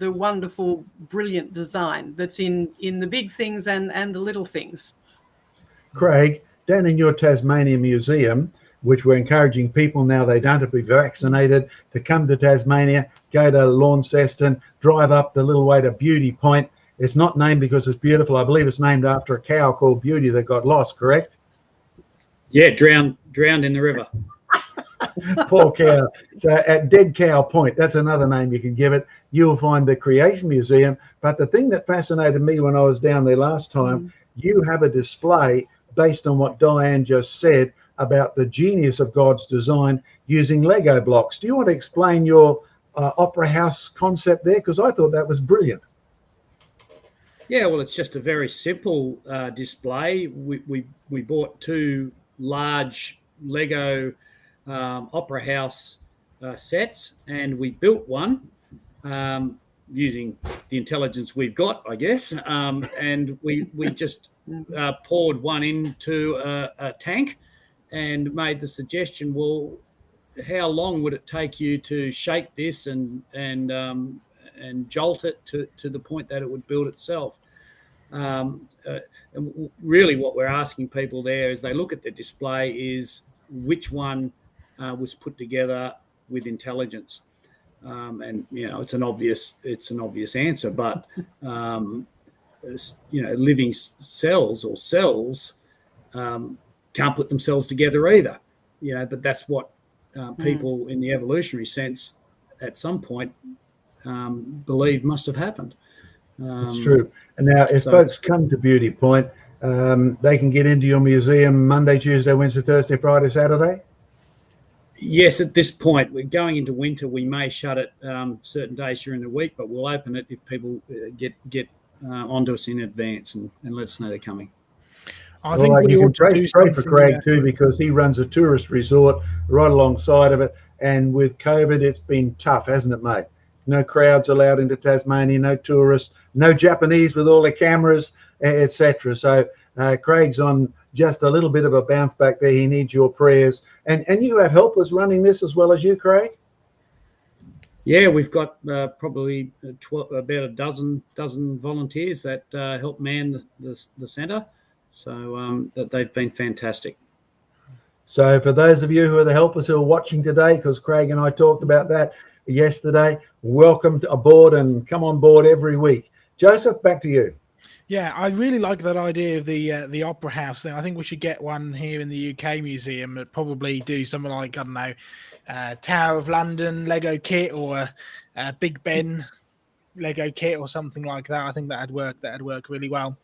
wonderful, brilliant design that's in the big things and the little things. Craig, down in your Tasmania Museum, which we're encouraging people now they don't have to be vaccinated to come to Tasmania, go to Launceston, drive up the little way to Beauty Point. It's not named because it's beautiful. I believe it's named after a cow called Beauty that got lost, correct? Yeah, drowned in the river. Poor cow. So at Dead Cow Point, that's another name you can give it. You'll find the Creation Museum. But the thing that fascinated me when I was down there last time, you have a display based on what Diane just said about the genius of God's design using Lego blocks. Do you want to explain your opera house concept there? Because I thought that was brilliant. Yeah, well, it's just a very simple display. We bought two large Lego opera house sets, and we built one using the intelligence we've got, I guess. And we just poured one into a tank and made the suggestion, well, how long would it take you to shake this and jolt it to the point that it would build itself? And really what we're asking people there as they look at the display is which one was put together with intelligence. And it's an obvious answer, but living cells can't put themselves together either. But that's what people in the evolutionary sense at some point believe must have happened. It's true. And now, if folks come to Beauty Point, they can get into your museum Monday, Tuesday, Wednesday, Thursday, Friday, Saturday? Yes, at this point, we're going into winter. We may shut it certain days during the week, but we'll open it if people get onto us in advance and let us know they're coming. I think we you ought can to pray for Craig too, because he runs a tourist resort right alongside of it. And with COVID, it's been tough, hasn't it, mate? No crowds allowed into Tasmania, no tourists, no Japanese with all their cameras, etc. So Craig's on just a little bit of a bounce back there. He needs your prayers. And you have helpers running this as well as you, Craig? Yeah, we've got probably about a dozen volunteers that help man the centre. So that they've been fantastic. So for those of you who are the helpers who are watching today, because Craig and I talked about that yesterday, welcome aboard and come on board every week. Joseph, back to you. Yeah, I really like that idea of the Opera House thing. I think we should get one here in the UK Museum and probably do something like, I don't know, Tower of London Lego kit, or Big Ben Lego kit or something like that. I think that'd work really well.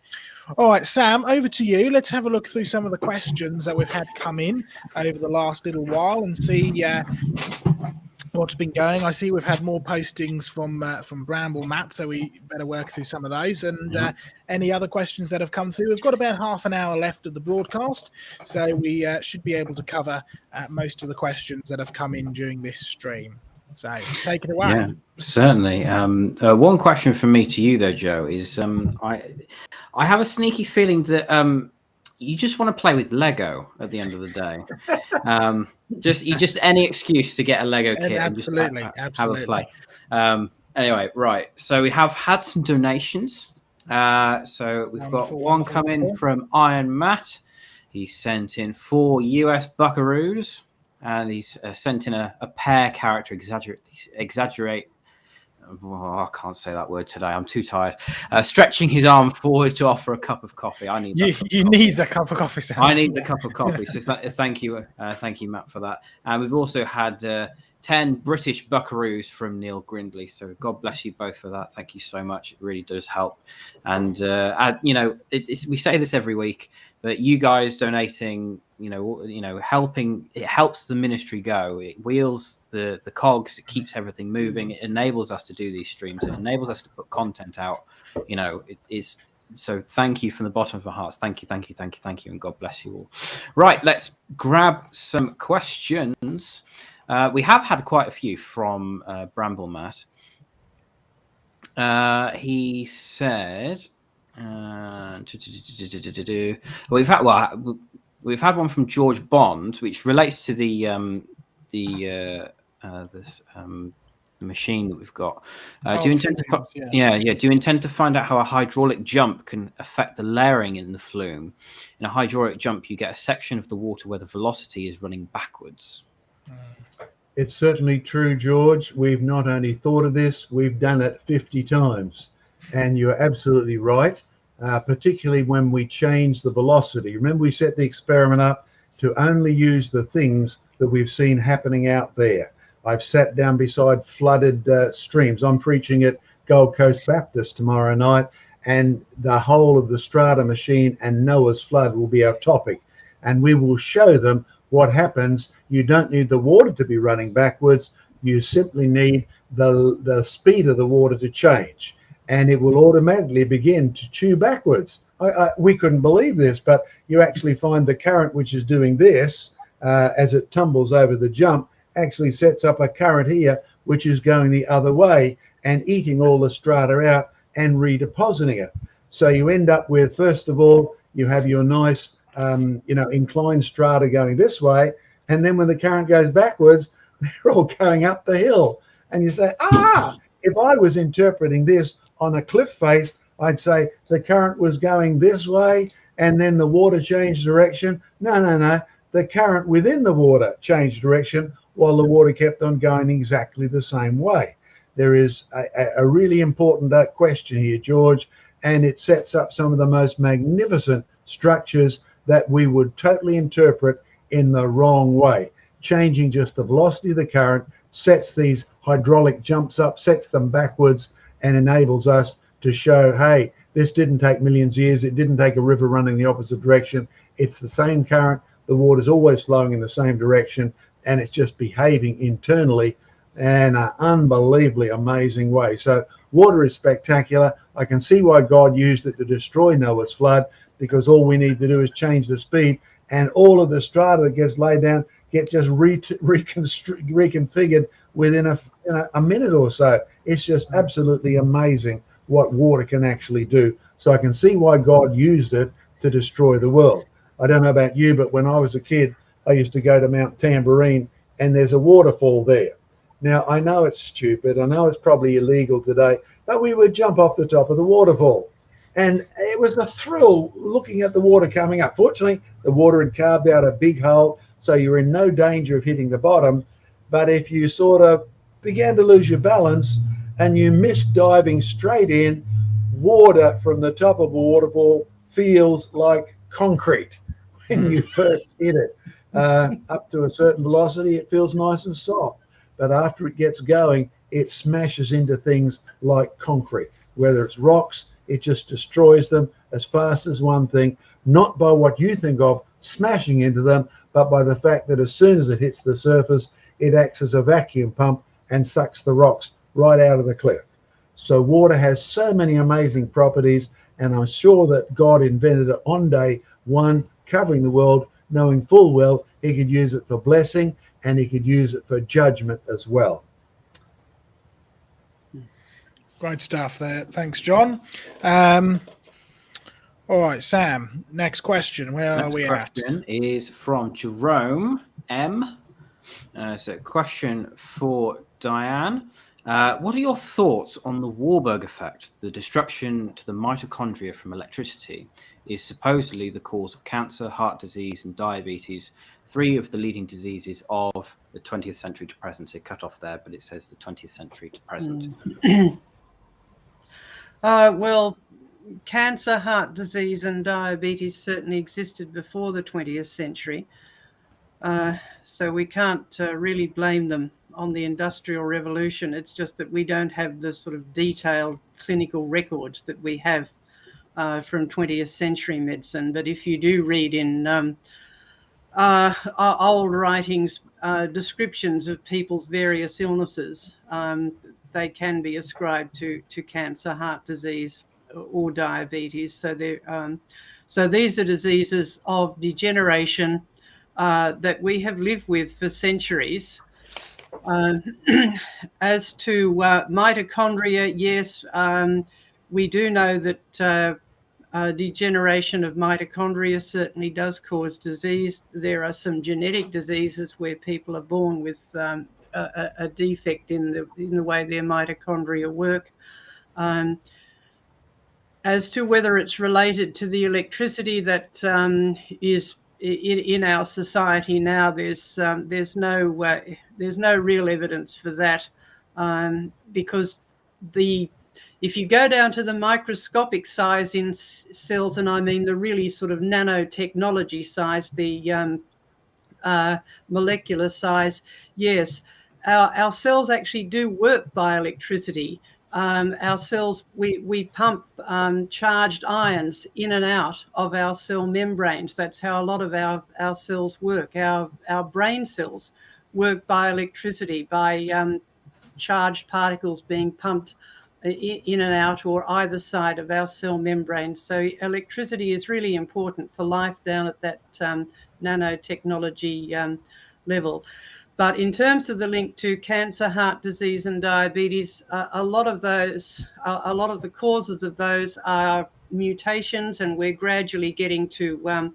All right, Sam, over to you. Let's have a look through some of the questions that we've had come in over the last little while and see what's been going. I see we've had more postings from Bramble Matt, so we better work through some of those. And any other questions that have come through. We've got about half an hour left of the broadcast, so we should be able to cover most of the questions that have come in during this stream. So take it away. Yeah, certainly. One question from me to you, though, Joe, is I have a sneaky feeling that you just want to play with Lego at the end of the day. Just any excuse to get a Lego kit and just have a play. Anyway, right. So we have had some donations. So we've got one coming from Iron Matt. He sent in 4 US buckaroos. And he's sent in a pair character, exaggerate. Oh, I can't say that word today. I'm too tired. Stretching his arm forward to offer a cup of coffee. I need. You need the cup of coffee, Sam. I need the cup of coffee. So thank you, Matt, for that. And we've also had 10 British buckaroos from Neil Grindley. So God bless you both for that. Thank you so much. It really does help. And we say this every week, but you guys donating, helping, it helps the ministry go. It wheels the cogs. It keeps everything moving. It enables us to do these streams. It enables us to put content out. It is. So thank you from the bottom of our hearts. Thank you, and God bless you all. Right, let's grab some questions. We have had quite a few from Bramble Matt. He said, we've had one from George Bond, which relates to the machine that we've got. Do you intend to find out how a hydraulic jump can affect the layering in the flume? In a hydraulic jump, you get a section of the water where the velocity is running backwards. It's certainly true, George. We've not only thought of this, we've done it 50 times. And you're absolutely right, particularly when we change the velocity. Remember, we set the experiment up to only use the things that we've seen happening out there. I've sat down beside flooded streams. I'm preaching at Gold Coast Baptist tomorrow night, and the whole of the Strata machine and Noah's flood will be our topic. And we will show them what happens. You don't need the water to be running backwards. You simply need the speed of the water to change, and it will automatically begin to chew backwards. We couldn't believe this, but you actually find the current which is doing this as it tumbles over the jump actually sets up a current here which is going the other way and eating all the strata out and redepositing it. So you end up with, first of all, you have your nice inclined strata going this way, and then when the current goes backwards, they're all going up the hill. And you say, if I was interpreting this on a cliff face, I'd say the current was going this way and then the water changed direction. No. The current within the water changed direction while the water kept on going exactly the same way. There is a really important question here, George, and it sets up some of the most magnificent structures that we would totally interpret in the wrong way. Changing just the velocity of the current sets these hydraulic jumps up, sets them backwards, and enables us to show, hey, this didn't take millions of years. It didn't take a river running the opposite direction. It's the same current. The water's always flowing in the same direction, and it's just behaving internally in an unbelievably amazing way. So water is spectacular. I can see why God used it to destroy Noah's flood, because all we need to do is change the speed, and all of the strata that gets laid down get just reconfigured within a minute or so. It's just absolutely amazing what water can actually do. So I can see why God used it to destroy the world. I don't know about you, but when I was a kid, I used to go to Mount Tambourine, and there's a waterfall there. Now, I know it's stupid. I know it's probably illegal today, but we would jump off the top of the waterfall. And it was a thrill looking at the water coming up. Fortunately, the water had carved out a big hole, so you're in no danger of hitting the bottom. But if you sort of began to lose your balance and you missed diving straight in, water from the top of a waterfall feels like concrete when you first hit it. Up to a certain velocity, it feels nice and soft. But after it gets going, it smashes into things like concrete. Whether it's rocks, it just destroys them as fast as one thing, not by what you think of smashing into them, but by the fact that as soon as it hits the surface, it acts as a vacuum pump and sucks the rocks right out of the cliff. So water has so many amazing properties, and I'm sure that God invented it on day one, covering the world, knowing full well he could use it for blessing and he could use it for judgment as well. Great stuff there. Thanks, John. All right, Sam, next question. Where are we at? Next question is from Jerome M. So question for Diane. What are your thoughts on the Warburg effect? The destruction to the mitochondria from electricity is supposedly the cause of cancer, heart disease, and diabetes, 3 of the leading diseases of the 20th century to present. It cut off there, but it says the 20th century to present. Well, cancer, heart disease, and diabetes certainly existed before the 20th century. So we can't really blame them on the Industrial Revolution. It's just that we don't have the sort of detailed clinical records that we have from 20th century medicine. But if you do read in old writings, descriptions of people's various illnesses, they can be ascribed to cancer, heart disease, or diabetes. So these are diseases of degeneration that we have lived with for centuries. As to mitochondria, yes, we do know that degeneration of mitochondria certainly does cause disease. There are some genetic diseases where people are born with a defect in the way their mitochondria work. As to whether it's related to the electricity that is in our society now, there's no real evidence for that, because if you go down to the microscopic size in cells, and I mean the really sort of nanotechnology size, the molecular size, yes, our cells actually do work by electricity. Our cells, we pump charged ions in and out of our cell membranes. That's how a lot of our cells work. Our brain cells work by electricity, by charged particles being pumped in and out or either side of our cell membrane. So electricity is really important for life down at that nanotechnology level. But in terms of the link to cancer, heart disease, and diabetes, a lot of the causes of those are mutations, and we're gradually getting to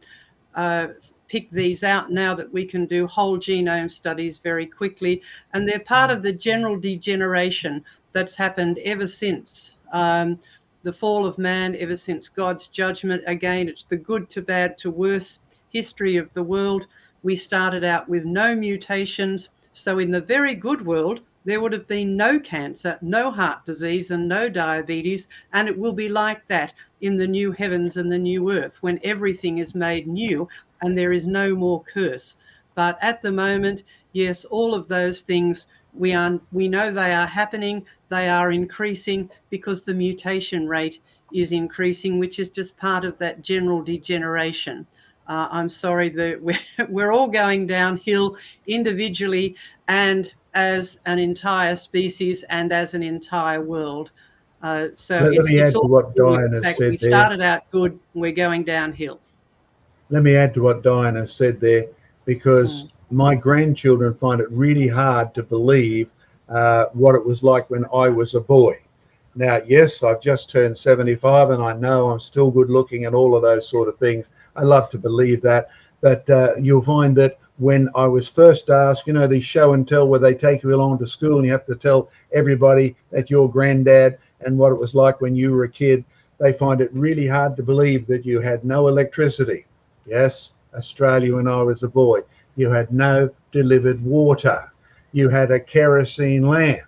pick these out now that we can do whole genome studies very quickly. And they're part of the general degeneration that's happened ever since the fall of man, ever since God's judgment. Again, it's the good to bad to worse history of the world. We started out with no mutations. So in the very good world, there would have been no cancer, no heart disease, and no diabetes. And it will be like that in the new heavens and the new earth, when everything is made new and there is no more curse. But at the moment, yes, all of those things, we know they are happening. They are increasing because the mutation rate is increasing, which is just part of that general degeneration. I'm sorry that we're all going downhill individually and as an entire species and as an entire world. So Let me it's add to all what Diane the has fact said we there. started out good, we're going downhill. Let me add to what Diane has said there, because my grandchildren find it really hard to believe what it was like when I was a boy. Now, yes, I've just turned 75 and I know I'm still good looking and all of those sort of things. I love to believe that. But you'll find that when I was first asked, you know, the show and tell where they take you along to school and you have to tell everybody that your granddad and what it was like when you were a kid, they find it really hard to believe that you had no electricity. Yes, Australia when I was a boy. You had no delivered water. You had a kerosene lamp.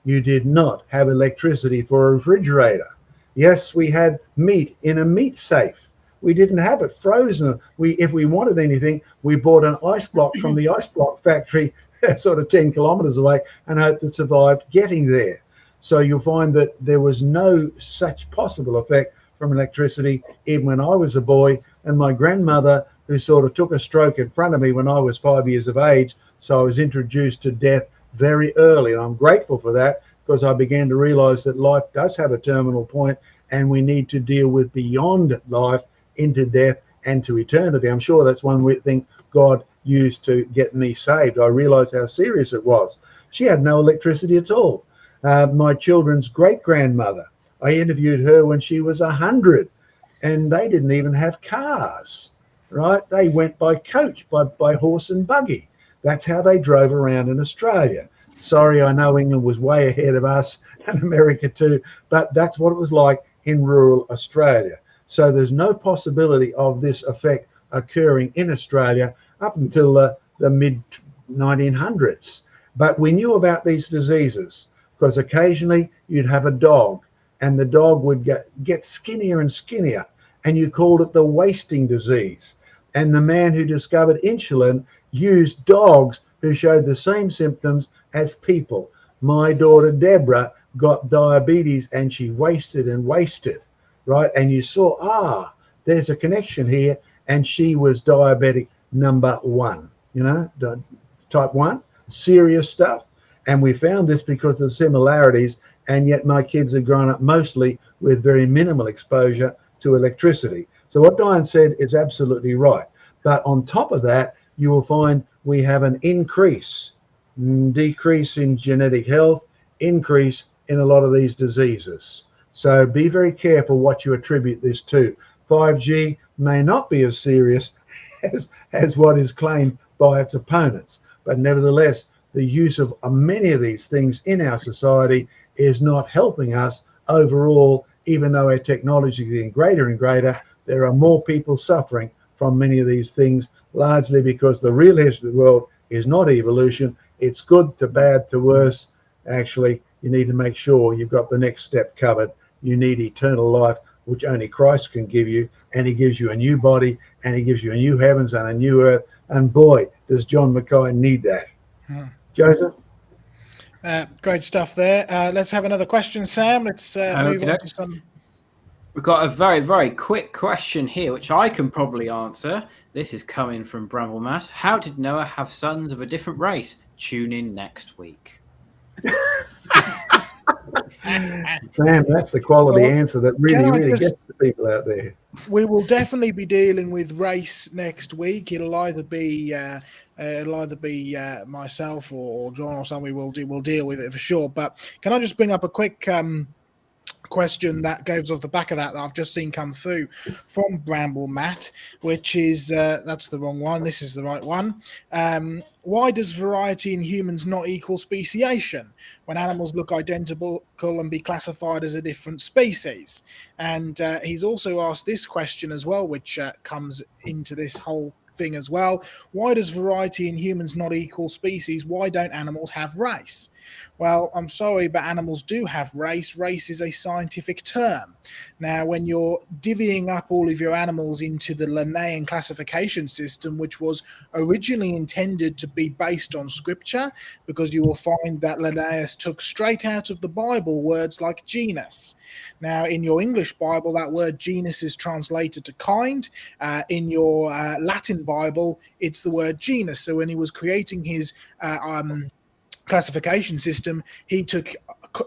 You did not have electricity for a refrigerator. Yes, we had meat in a meat safe. We didn't have it frozen. If we wanted anything, we bought an ice block from the ice block factory sort of 10 kilometers away and hoped it survived getting there. So you'll find that there was no such possible effect from electricity even when I was a boy. And my grandmother, who sort of took a stroke in front of me when I was 5 years of age, so I was introduced to death very early. And I'm grateful for that, because I began to realize that life does have a terminal point and we need to deal with beyond life into death and to eternity. I'm sure that's one thing God used to get me saved. I realized how serious it was. She had no electricity at all. My children's great-grandmother, I interviewed her when she was 100, and they didn't even have cars, right? They went by coach, by horse and buggy. That's how they drove around in Australia. Sorry, I know England was way ahead of us and America too, but that's what it was like in rural Australia. So there's no possibility of this effect occurring in Australia up until the mid-1900s. But we knew about these diseases because occasionally you'd have a dog and the dog would get skinnier and skinnier, and you called it the wasting disease. And the man who discovered insulin used dogs who showed the same symptoms as people. My daughter Deborah got diabetes and she wasted and wasted, right? And you saw, there's a connection here, and she was diabetic number 1, you know, type 1, serious stuff. And we found this because of the similarities, and yet my kids have grown up mostly with very minimal exposure to electricity. So what Diane said is absolutely right. But on top of that, you will find we have an decrease in genetic health, increase in a lot of these diseases. So be very careful what you attribute this to. 5G may not be as serious as what is claimed by its opponents, but nevertheless, the use of many of these things in our society is not helping us overall. Even though our technology is getting greater and greater, there are more people suffering from many of these things, largely because the real history of the world is not evolution. It's good to bad to worse. Actually, you need to make sure you've got the next step covered. You need eternal life, which only Christ can give you, and he gives you a new body, and he gives you a new heavens and a new earth. And boy, does John Mackay need that. Joseph? Great stuff there. Let's have another question, Sam. Let's move on to some. We've got a very, very quick question here, which I can probably answer. This is coming from Bramble Matt. How did Noah have sons of a different race? Tune in next week. Sam, that's the quality answer that really gets the people out there. We will definitely be dealing with race next week. It'll either be myself or John or somebody. We'll deal with it for sure. But can I just bring up a quick question that goes off the back of that I've just seen come through from Bramble Matt, which is that's the wrong one. This is the right one. Why does variety in humans not equal speciation when animals look identical and be classified as a different species? And he's also asked this question as well, which comes into this whole thing as well. Why does variety in humans not equal species? Why don't animals have race? Well, I'm sorry, but animals do have race. Race is a scientific term. Now, when you're divvying up all of your animals into the Linnaean classification system, which was originally intended to be based on scripture, because you will find that Linnaeus took straight out of the Bible words like genus. Now, in your English Bible, that word genus is translated to kind. In your Latin Bible, it's the word genus. So when he was creating his classification system, he took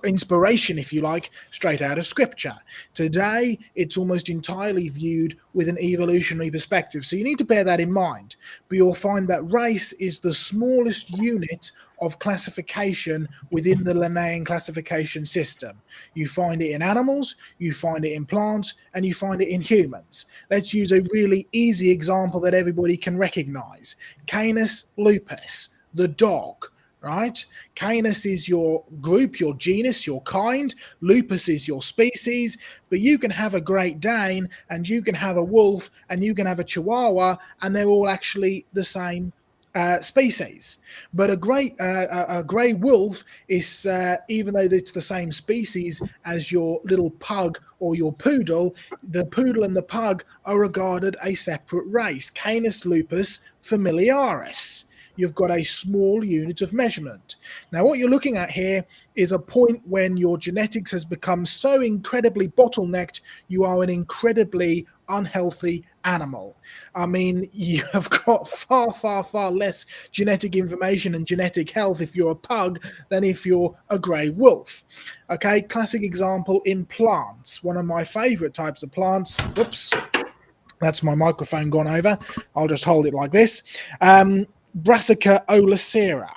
inspiration, if you like, straight out of scripture. Today, it's almost entirely viewed with an evolutionary perspective. So you need to bear that in mind. But you'll find that race is the smallest unit of classification within the Linnaean classification system. You find it in animals, you find it in plants, and you find it in humans. Let's use a really easy example that everybody can recognize. Canis lupus, the dog. Right? Canis is your group, your genus, your kind. Lupus is your species. But you can have a Great Dane, and you can have a wolf, and you can have a Chihuahua, and they're all actually the same species. But a grey wolf is, even though it's the same species as your little pug or your poodle, the poodle and the pug are regarded a separate race. Canis lupus familiaris. You've got a small unit of measurement. Now, what you're looking at here is a point when your genetics has become so incredibly bottlenecked, you are an incredibly unhealthy animal. I mean, you have got far, far, far less genetic information and genetic health if you're a pug than if you're a grey wolf. Okay, classic example in plants. One of my favorite types of plants. Whoops, that's my microphone gone over. I'll just hold it like this. Brassica olicera.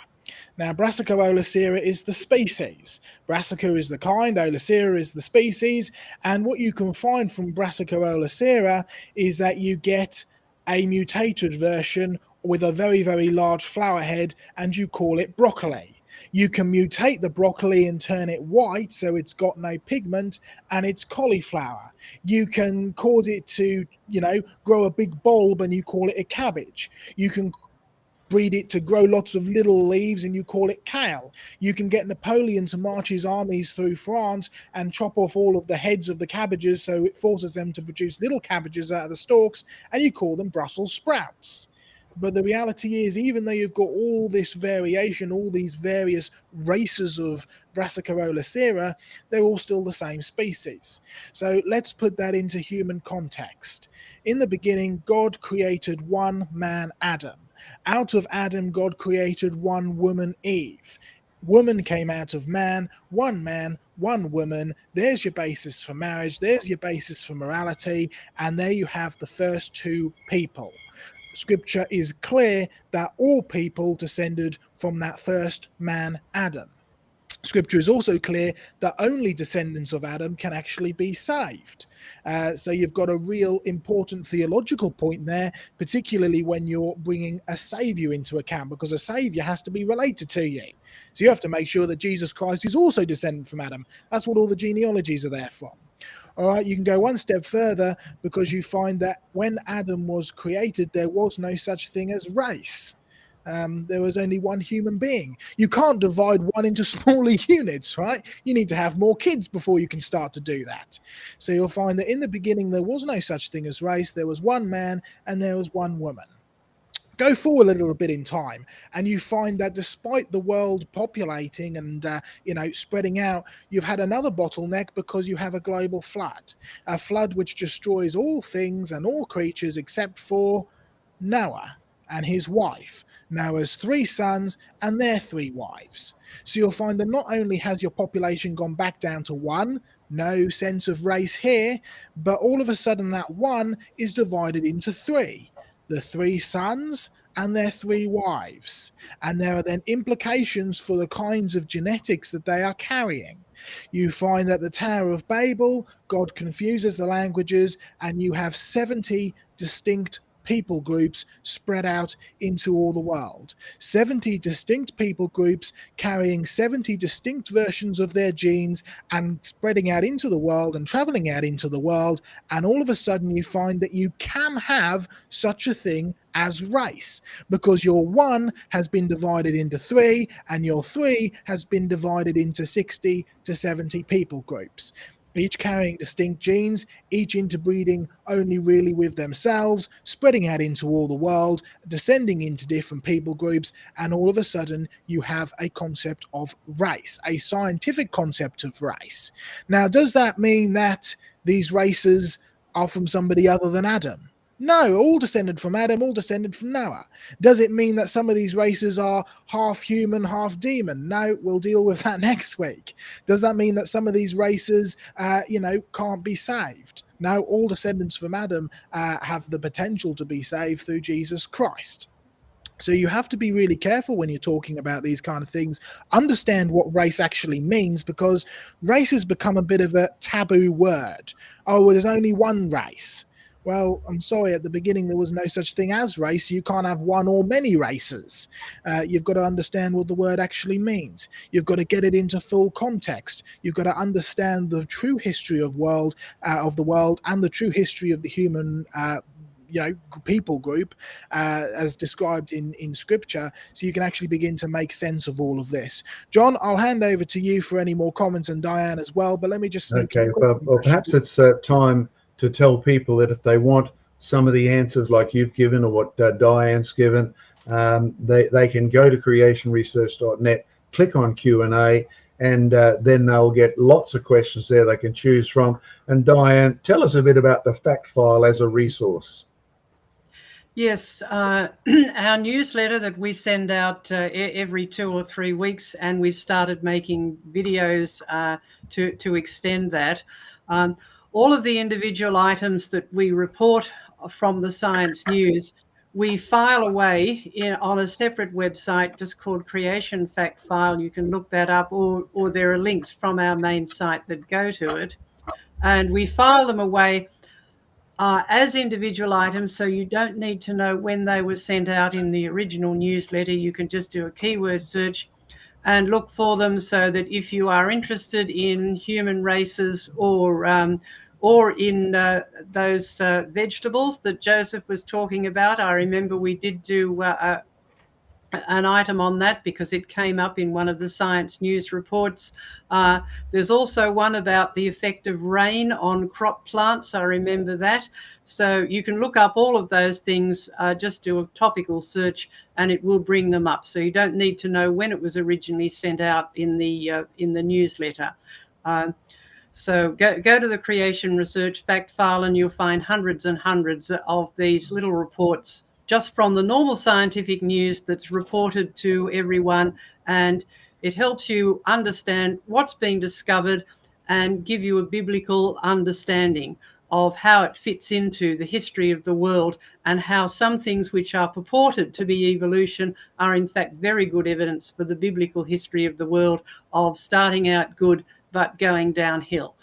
Now, Brassica olicera is the species. Brassica is the kind, olicera is the species, and what you can find from Brassica olicera is that you get a mutated version with a very, very large flower head, and you call it broccoli. You can mutate the broccoli and turn it white, so it's got no pigment, and it's cauliflower. You can cause it to, grow a big bulb, and you call it a cabbage. You can breed it to grow lots of little leaves, and you call it kale. You can get Napoleon to march his armies through France and chop off all of the heads of the cabbages, so it forces them to produce little cabbages out of the stalks, and you call them Brussels sprouts. But the reality is, even though you've got all this variation, all these various races of Brassica olicera, they're all still the same species. So let's put that into human context. In the beginning, God created one man, Adam. Out of Adam, God created one woman, Eve. Woman came out of man, one woman. There's your basis for marriage. There's your basis for morality. And there you have the first two people. Scripture is clear that all people descended from that first man, Adam. Scripture is also clear that only descendants of Adam can actually be saved. So you've got a real important theological point there, particularly when you're bringing a savior into account, because a savior has to be related to you. So you have to make sure that Jesus Christ is also descended from Adam. That's what all the genealogies are there from. All right, you can go one step further, because you find that when Adam was created, there was no such thing as race. There was only one human being. You can't divide one into smaller units, right? You need to have more kids before you can start to do that. So you'll find that in the beginning, there was no such thing as race. There was one man and there was one woman. Go forward a little bit in time, and you find that despite the world populating and spreading out, you've had another bottleneck, because you have a global flood, a flood which destroys all things and all creatures except for Noah and his wife. Noah's 3 sons and their 3 wives. So you'll find that not only has your population gone back down to 1, no sense of race here, but all of a sudden that 1 is divided into 3. The 3 sons and their 3 wives. And there are then implications for the kinds of genetics that they are carrying. You find that the Tower of Babel, God confuses the languages, and you have 70 distinct people groups spread out into all the world. 70 distinct people groups carrying 70 distinct versions of their genes and spreading out into the world and traveling out into the world. And all of a sudden, you find that you can have such a thing as race, because your 1 has been divided into 3 and your 3 has been divided into 60 to 70 people groups, each carrying distinct genes, each interbreeding only really with themselves, spreading out into all the world, descending into different people groups, and all of a sudden you have a concept of race, a scientific concept of race. Now, does that mean that these races are from somebody other than Adam? No, all descended from Adam, all descended from Noah. Does it mean that some of these races are half human, half demon? No, we'll deal with that next week. Does that mean that some of these races, can't be saved? No, all descendants from Adam have the potential to be saved through Jesus Christ. So you have to be really careful when you're talking about these kind of things. Understand what race actually means, because race has become a bit of a taboo word. Oh, well, there's only one race. Well, I'm sorry, at the beginning there was no such thing as race. You can't have one or many races. You've got to understand what the word actually means. You've got to get it into full context. You've got to understand the true history of the world and the true history of the human people group as described in scripture, so you can actually begin to make sense of all of this. John, I'll hand over to you for any more comments, and Diane as well, but let me just okay, well, perhaps it's time to tell people that if they want some of the answers like you've given or what Diane's given, they can go to creationresearch.net, click on Q&A, and then they'll get lots of questions there they can choose from. And Diane, tell us a bit about the fact file as a resource. Yes, our newsletter that we send out every 2 or 3 weeks, and we've started making videos to extend that. All of the individual items that we report from the Science News, we file away on a separate website just called Creation Fact File. You can look that up, or there are links from our main site that go to it. And we file them away as individual items, so you don't need to know when they were sent out in the original newsletter. You can just do a keyword search and look for them, so that if you are interested in human races or in those vegetables that Joseph was talking about. I remember we did do an item on that because it came up in one of the Science News reports. There's also one about the effect of rain on crop plants. I remember that. So you can look up all of those things, just do a topical search and it will bring them up. So you don't need to know when it was originally sent out in the newsletter. So go to the Creation Research Fact File and you'll find hundreds and hundreds of these little reports just from the normal scientific news that's reported to everyone, and it helps you understand what's being discovered and give you a biblical understanding of how it fits into the history of the world, and how some things which are purported to be evolution are in fact very good evidence for the biblical history of the world of starting out good but going downhill.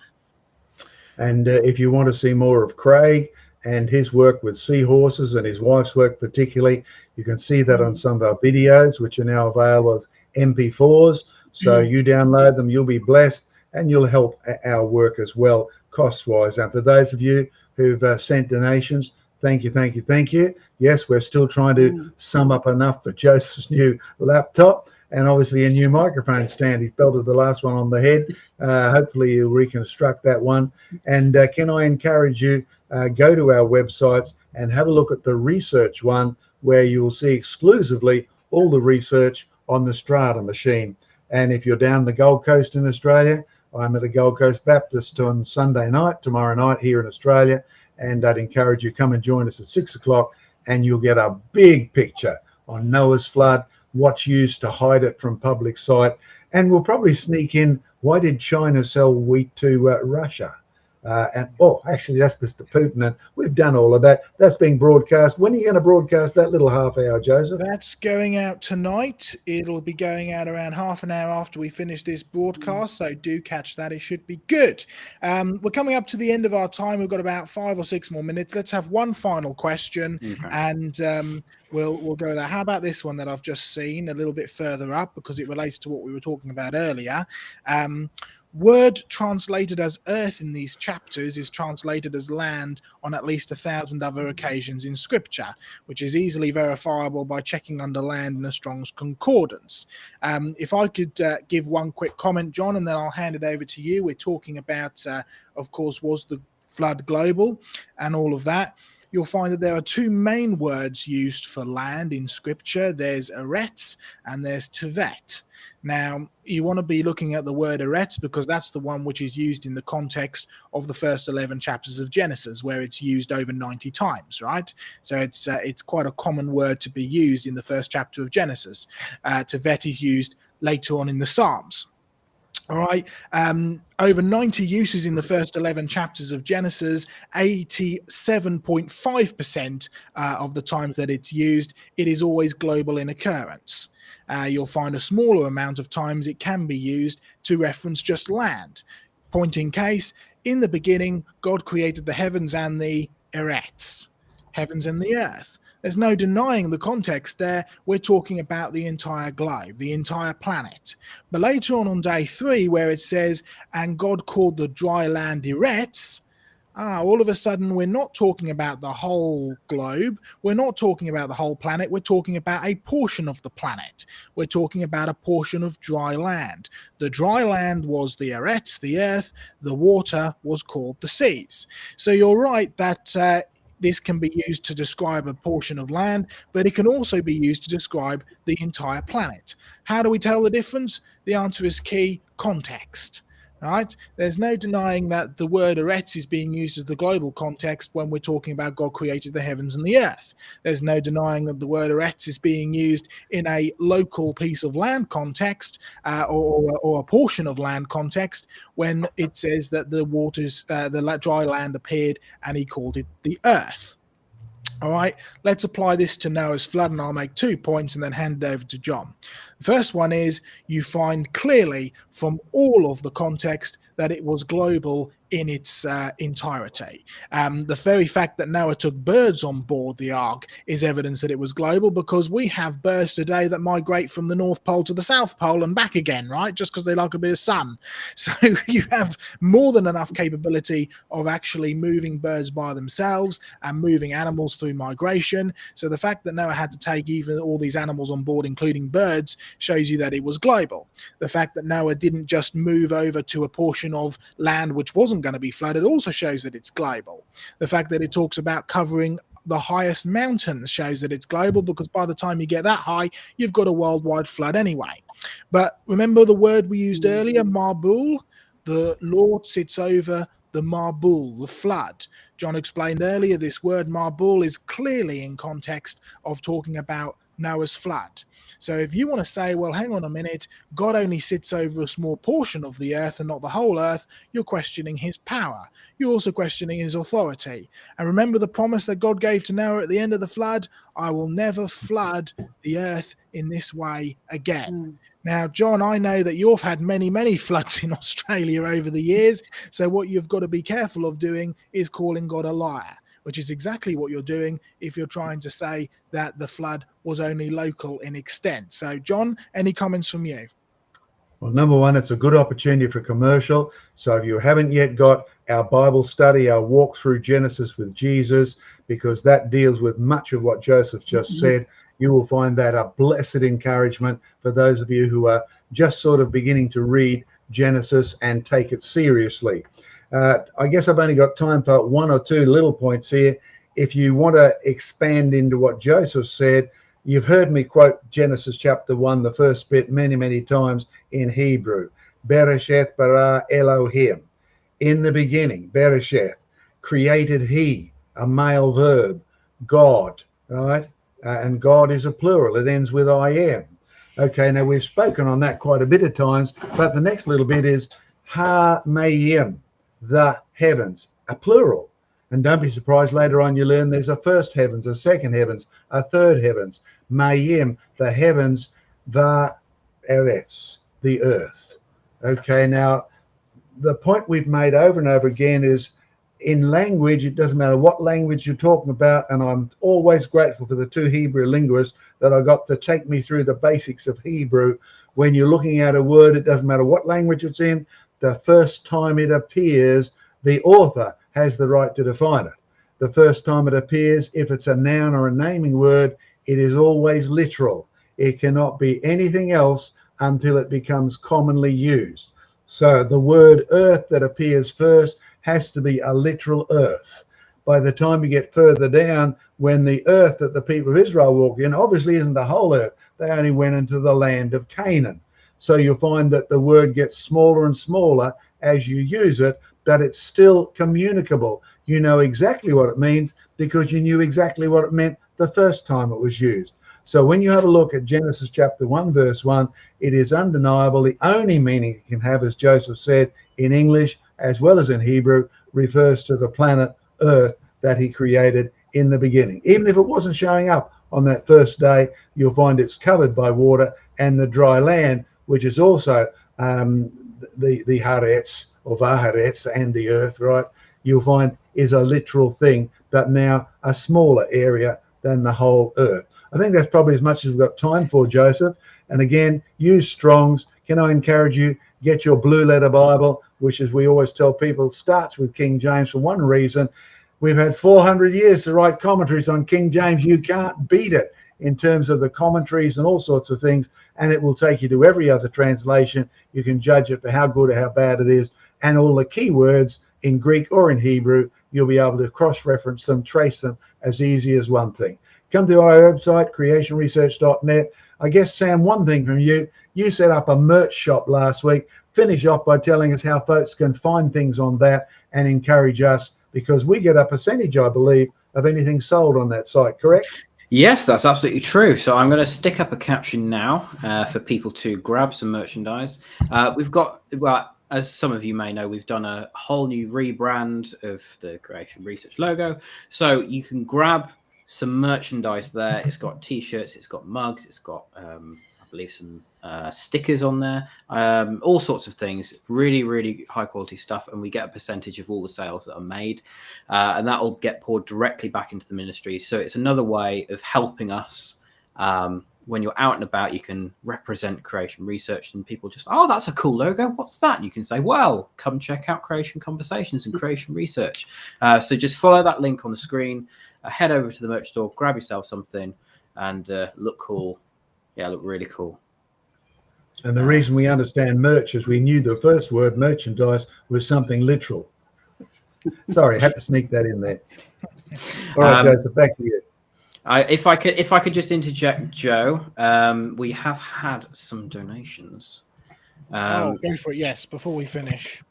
And if you want to see more of Craig and his work with seahorses and his wife's work particularly, you can see that on some of our videos, which are now available as MP4s. So you download them, you'll be blessed, and you'll help our work as well, cost-wise. And for those of you who've sent donations, thank you, thank you, thank you. Yes, we're still trying to sum up enough for Joseph's new laptop, and obviously a new microphone stand. He's belted the last one on the head. Hopefully he'll reconstruct that one. And can I encourage you, go to our websites and have a look at the research one, where you will see exclusively all the research on the Strata machine. And if you're down the Gold Coast in Australia, I'm at a Gold Coast Baptist on Sunday night, tomorrow night here in Australia. And I'd encourage you, come and join us at 6 o'clock, and you'll get a big picture on Noah's flood, what's used to hide it from public sight. And we'll probably sneak in, why did China sell wheat to Russia? Actually, that's Mr. Putin, and we've done all of that. That's being broadcast. When are you going to broadcast that little half hour, Joseph? That's going out tonight. It'll be going out around half an hour after we finish this broadcast, so do catch that. It should be good. We're coming up to the end of our time. We've got about 5 or 6 more minutes. Let's have one final question, and we'll go there. How about this one that I've just seen a little bit further up, because it relates to what we were talking about earlier. Word translated as earth in these chapters is translated as land on at least 1,000 other occasions in scripture, which is easily verifiable by checking under land in a Strong's Concordance. If I could give one quick comment, John, and then I'll hand it over to you. We're talking about, of course, was the flood global and all of that. You'll find that there are 2 main words used for land in scripture. There's eretz and there's tevet. Now, you want to be looking at the word eretz because that's the one which is used in the context of the first 11 chapters of Genesis, where it's used over 90 times, right? So it's quite a common word to be used in the first chapter of Genesis. Tevet is used later on in the Psalms. All right, over 90 uses in the first 11 chapters of Genesis, 87.5% of the times that it's used, it is always global in occurrence. You'll find a smaller amount of times it can be used to reference just land. Point in case, in the beginning, God created the heavens and the eretz, heavens and the earth. There's no denying the context there. We're talking about the entire globe, the entire planet. But later on day 3, where it says, and God called the dry land eretz, all of a sudden we're not talking about the whole globe. We're not talking about the whole planet. We're talking about a portion of the planet. We're talking about a portion of dry land. The dry land was the eretz, the earth. The water was called the seas. So you're right that this can be used to describe a portion of land, but it can also be used to describe the entire planet. How do we tell the difference? The answer is key: context. All right? There's no denying that the word eretz is being used as the global context when we're talking about God created the heavens and the earth. There's no denying that the word eretz is being used in a local piece of land context or a portion of land context when it says that the waters, the dry land appeared and he called it the earth. All right, let's apply this to Noah's flood, and I'll make 2 points and then hand it over to John. The first one is you find clearly from all of the context that it was global in its entirety. The very fact that Noah took birds on board the ark is evidence that it was global, because we have birds today that migrate from the North Pole to the South Pole and back again, right? Just because they like a bit of sun. So you have more than enough capability of actually moving birds by themselves and moving animals through migration. So the fact that Noah had to take even all these animals on board, including birds, shows you that it was global. The fact that Noah didn't just move over to a portion of land which wasn't going to be flooded also shows that it's global. The fact that it talks about covering the highest mountains shows that it's global, because by the time you get that high, you've got a worldwide flood anyway. But remember the word we used earlier, marbul? The Lord sits over the marbul, the flood. John explained earlier this word marbul is clearly in context of talking about Noah's flood. So if you want to say, well, hang on a minute, God only sits over a small portion of the earth and not the whole earth, you're questioning his power. You're also questioning his authority. And remember the promise that God gave to Noah at the end of the flood? I will never flood the earth in this way again. Now, John, I know that you've had many, many floods in Australia over the years. So what you've got to be careful of doing is calling God a liar, which is exactly what you're doing if you're trying to say that the flood was only local in extent. So, John, any comments from you? Well, number one, it's a good opportunity for commercial. So if you haven't yet got our Bible study, our walk through Genesis with Jesus, because that deals with much of what Joseph just said, you will find that a blessed encouragement for those of you who are just sort of beginning to read Genesis and take it seriously. I guess I've only got time for 1 or 2 little points here. If you want to expand into what Joseph said, you've heard me quote Genesis chapter 1, the first bit, many, many times in Hebrew. Beresheth bara Elohim. In the beginning, Beresheth, created he, a male verb, God, right? And God is a plural. It ends with I am. Okay, now we've spoken on that quite a bit of times, but the next little bit is ha mayim. the heavens, a plural. And don't be surprised later on you learn there's a first heavens, a second heavens, a third heavens. Mayim, the heavens, the eretz, the earth. Okay, now the point we've made over and over again is in language, it doesn't matter what language you're talking about, and I'm always grateful for the two Hebrew linguists that I got to take me through the basics of Hebrew. When you're looking at a word, it doesn't matter what language it's in, the first time it appears, the author has the right to define it. The first time it appears, if it's a noun or a naming word, it is always literal. It cannot be anything else until it becomes commonly used. So the word earth that appears first has to be a literal earth. By the time you get further down, when the earth that the people of Israel walked in obviously isn't the whole earth, they only went into the land of Canaan. So you'll find that the word gets smaller and smaller as you use it, but it's still communicable. You know exactly what it means because you knew exactly what it meant the first time it was used. So when you have a look at Genesis chapter 1, verse 1, it is undeniable. The only meaning it can have, as Joseph said, in English as well as in Hebrew, refers to the planet Earth that he created in the beginning. Even if it wasn't showing up on that first day, you'll find it's covered by water, and the dry land, which is also the Haaretz or Vaharetz and the earth, right, you'll find is a literal thing, but now a smaller area than the whole earth. I think that's probably as much as we've got time for, Joseph. And again, use Strong's. Can I encourage you, get your blue letter Bible, which, as we always tell people, starts with King James for one reason. We've had 400 years to write commentaries on King James. You can't beat it in terms of the commentaries and all sorts of things, and it will take you to every other translation. You can judge it for how good or how bad it is, and all the key words in Greek or in Hebrew, you'll be able to cross-reference them, trace them as easy as one thing. Come to our website, creationresearch.net. I guess, Sam, one thing from you, you set up a merch shop last week. Finish off by telling us how folks can find things on that and encourage us, because we get a percentage, I believe, of anything sold on that site, correct? Yes, that's absolutely true. So I'm going to stick up a caption now for people to grab some merchandise. We've got, well, as some of you may know, we've done a whole new rebrand of the Creation Research logo. So you can grab some merchandise there. It's got T-shirts, it's got mugs, it's got, I believe, some stickers on there, all sorts of things. Really, really high quality stuff, and we get a percentage of all the sales that are made, and that will get poured directly back into the ministry. So it's another way of helping us. When you're out and about, you can represent Creation Research, and people just, oh, that's a cool logo. What's that? You can say, well, come check out Creation Conversations and Creation Research. So just follow that link on the screen, head over to the merch store, grab yourself something, and look cool. Yeah, look really cool. And the reason we understand merch is we knew the first word, merchandise, was something literal. Sorry, I had to sneak that in there. All right, Joseph, back to you. If I could just interject, Joe, we have had some donations. Go for it. Yes, before we finish.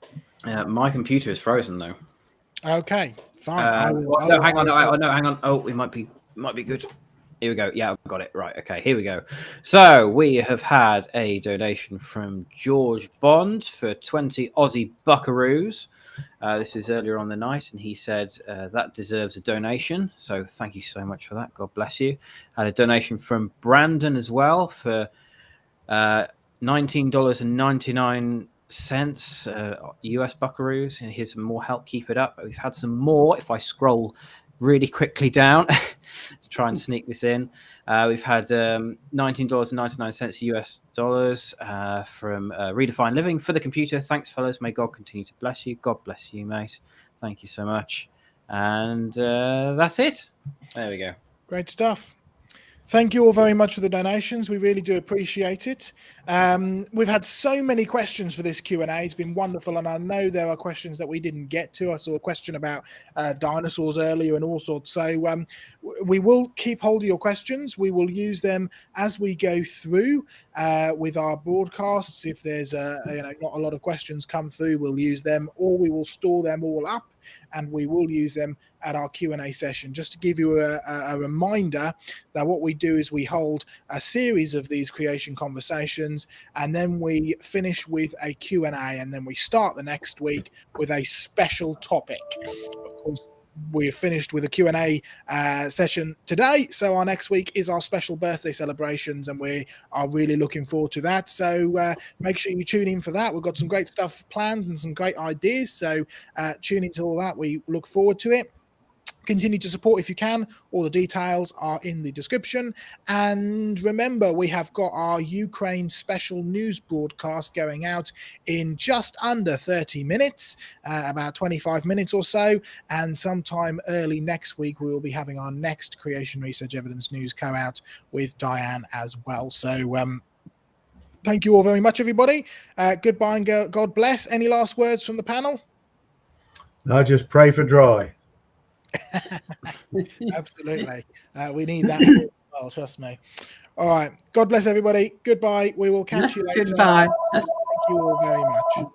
My computer is frozen though. Okay, fine. Hang on. Oh, it might be good. Here we go. Yeah, I've got it. Right. Okay, here we go. So we have had a donation from George Bond for 20 Aussie buckaroos. This was earlier on the night, and he said that deserves a donation. So thank you so much for that. God bless you. Had a donation from Brandon as well for $19.99 US buckaroos. And here's some more help. Keep it up. We've had some more. If I scroll really quickly down to try and sneak this in, we've had $19.99 US dollars from Redefine Living for the computer. Thanks, fellas. May God continue to bless you. God bless you, mate. Thank you so much. And that's it. There we go. Great stuff. Thank you all very much for the donations. We really do appreciate it. We've had so many questions for this Q&A. It's been wonderful, and I know there are questions that we didn't get to. I saw a question about dinosaurs earlier and all sorts. So we will keep hold of your questions. We will use them as we go through with our broadcasts. If there's not a lot of questions come through, we'll use them, or we will store them all up and we will use them at our Q&A session. Just to give you a reminder that what we do is we hold a series of these creation conversations, and then we finish with a Q&A, and then we start the next week with a special topic. Of course, we're finished with a Q&A session today, so our next week is our special birthday celebrations, and we are really looking forward to that. So make sure you tune in for that. We've got some great stuff planned and some great ideas, so tune into all that. We look forward to it. Continue to support if you can. All the details are in the description. And remember, we have got our Ukraine special news broadcast going out in just under 30 minutes, about 25 minutes or so. And sometime early next week, we will be having our next Creation Research Evidence News go out with Diane as well. So thank you all very much, everybody. Goodbye and God bless. Any last words from the panel? No, just pray for dry. Absolutely. We need that as well, trust me. All right. God bless everybody. Goodbye. We will catch you later. Goodbye. Thank you all very much.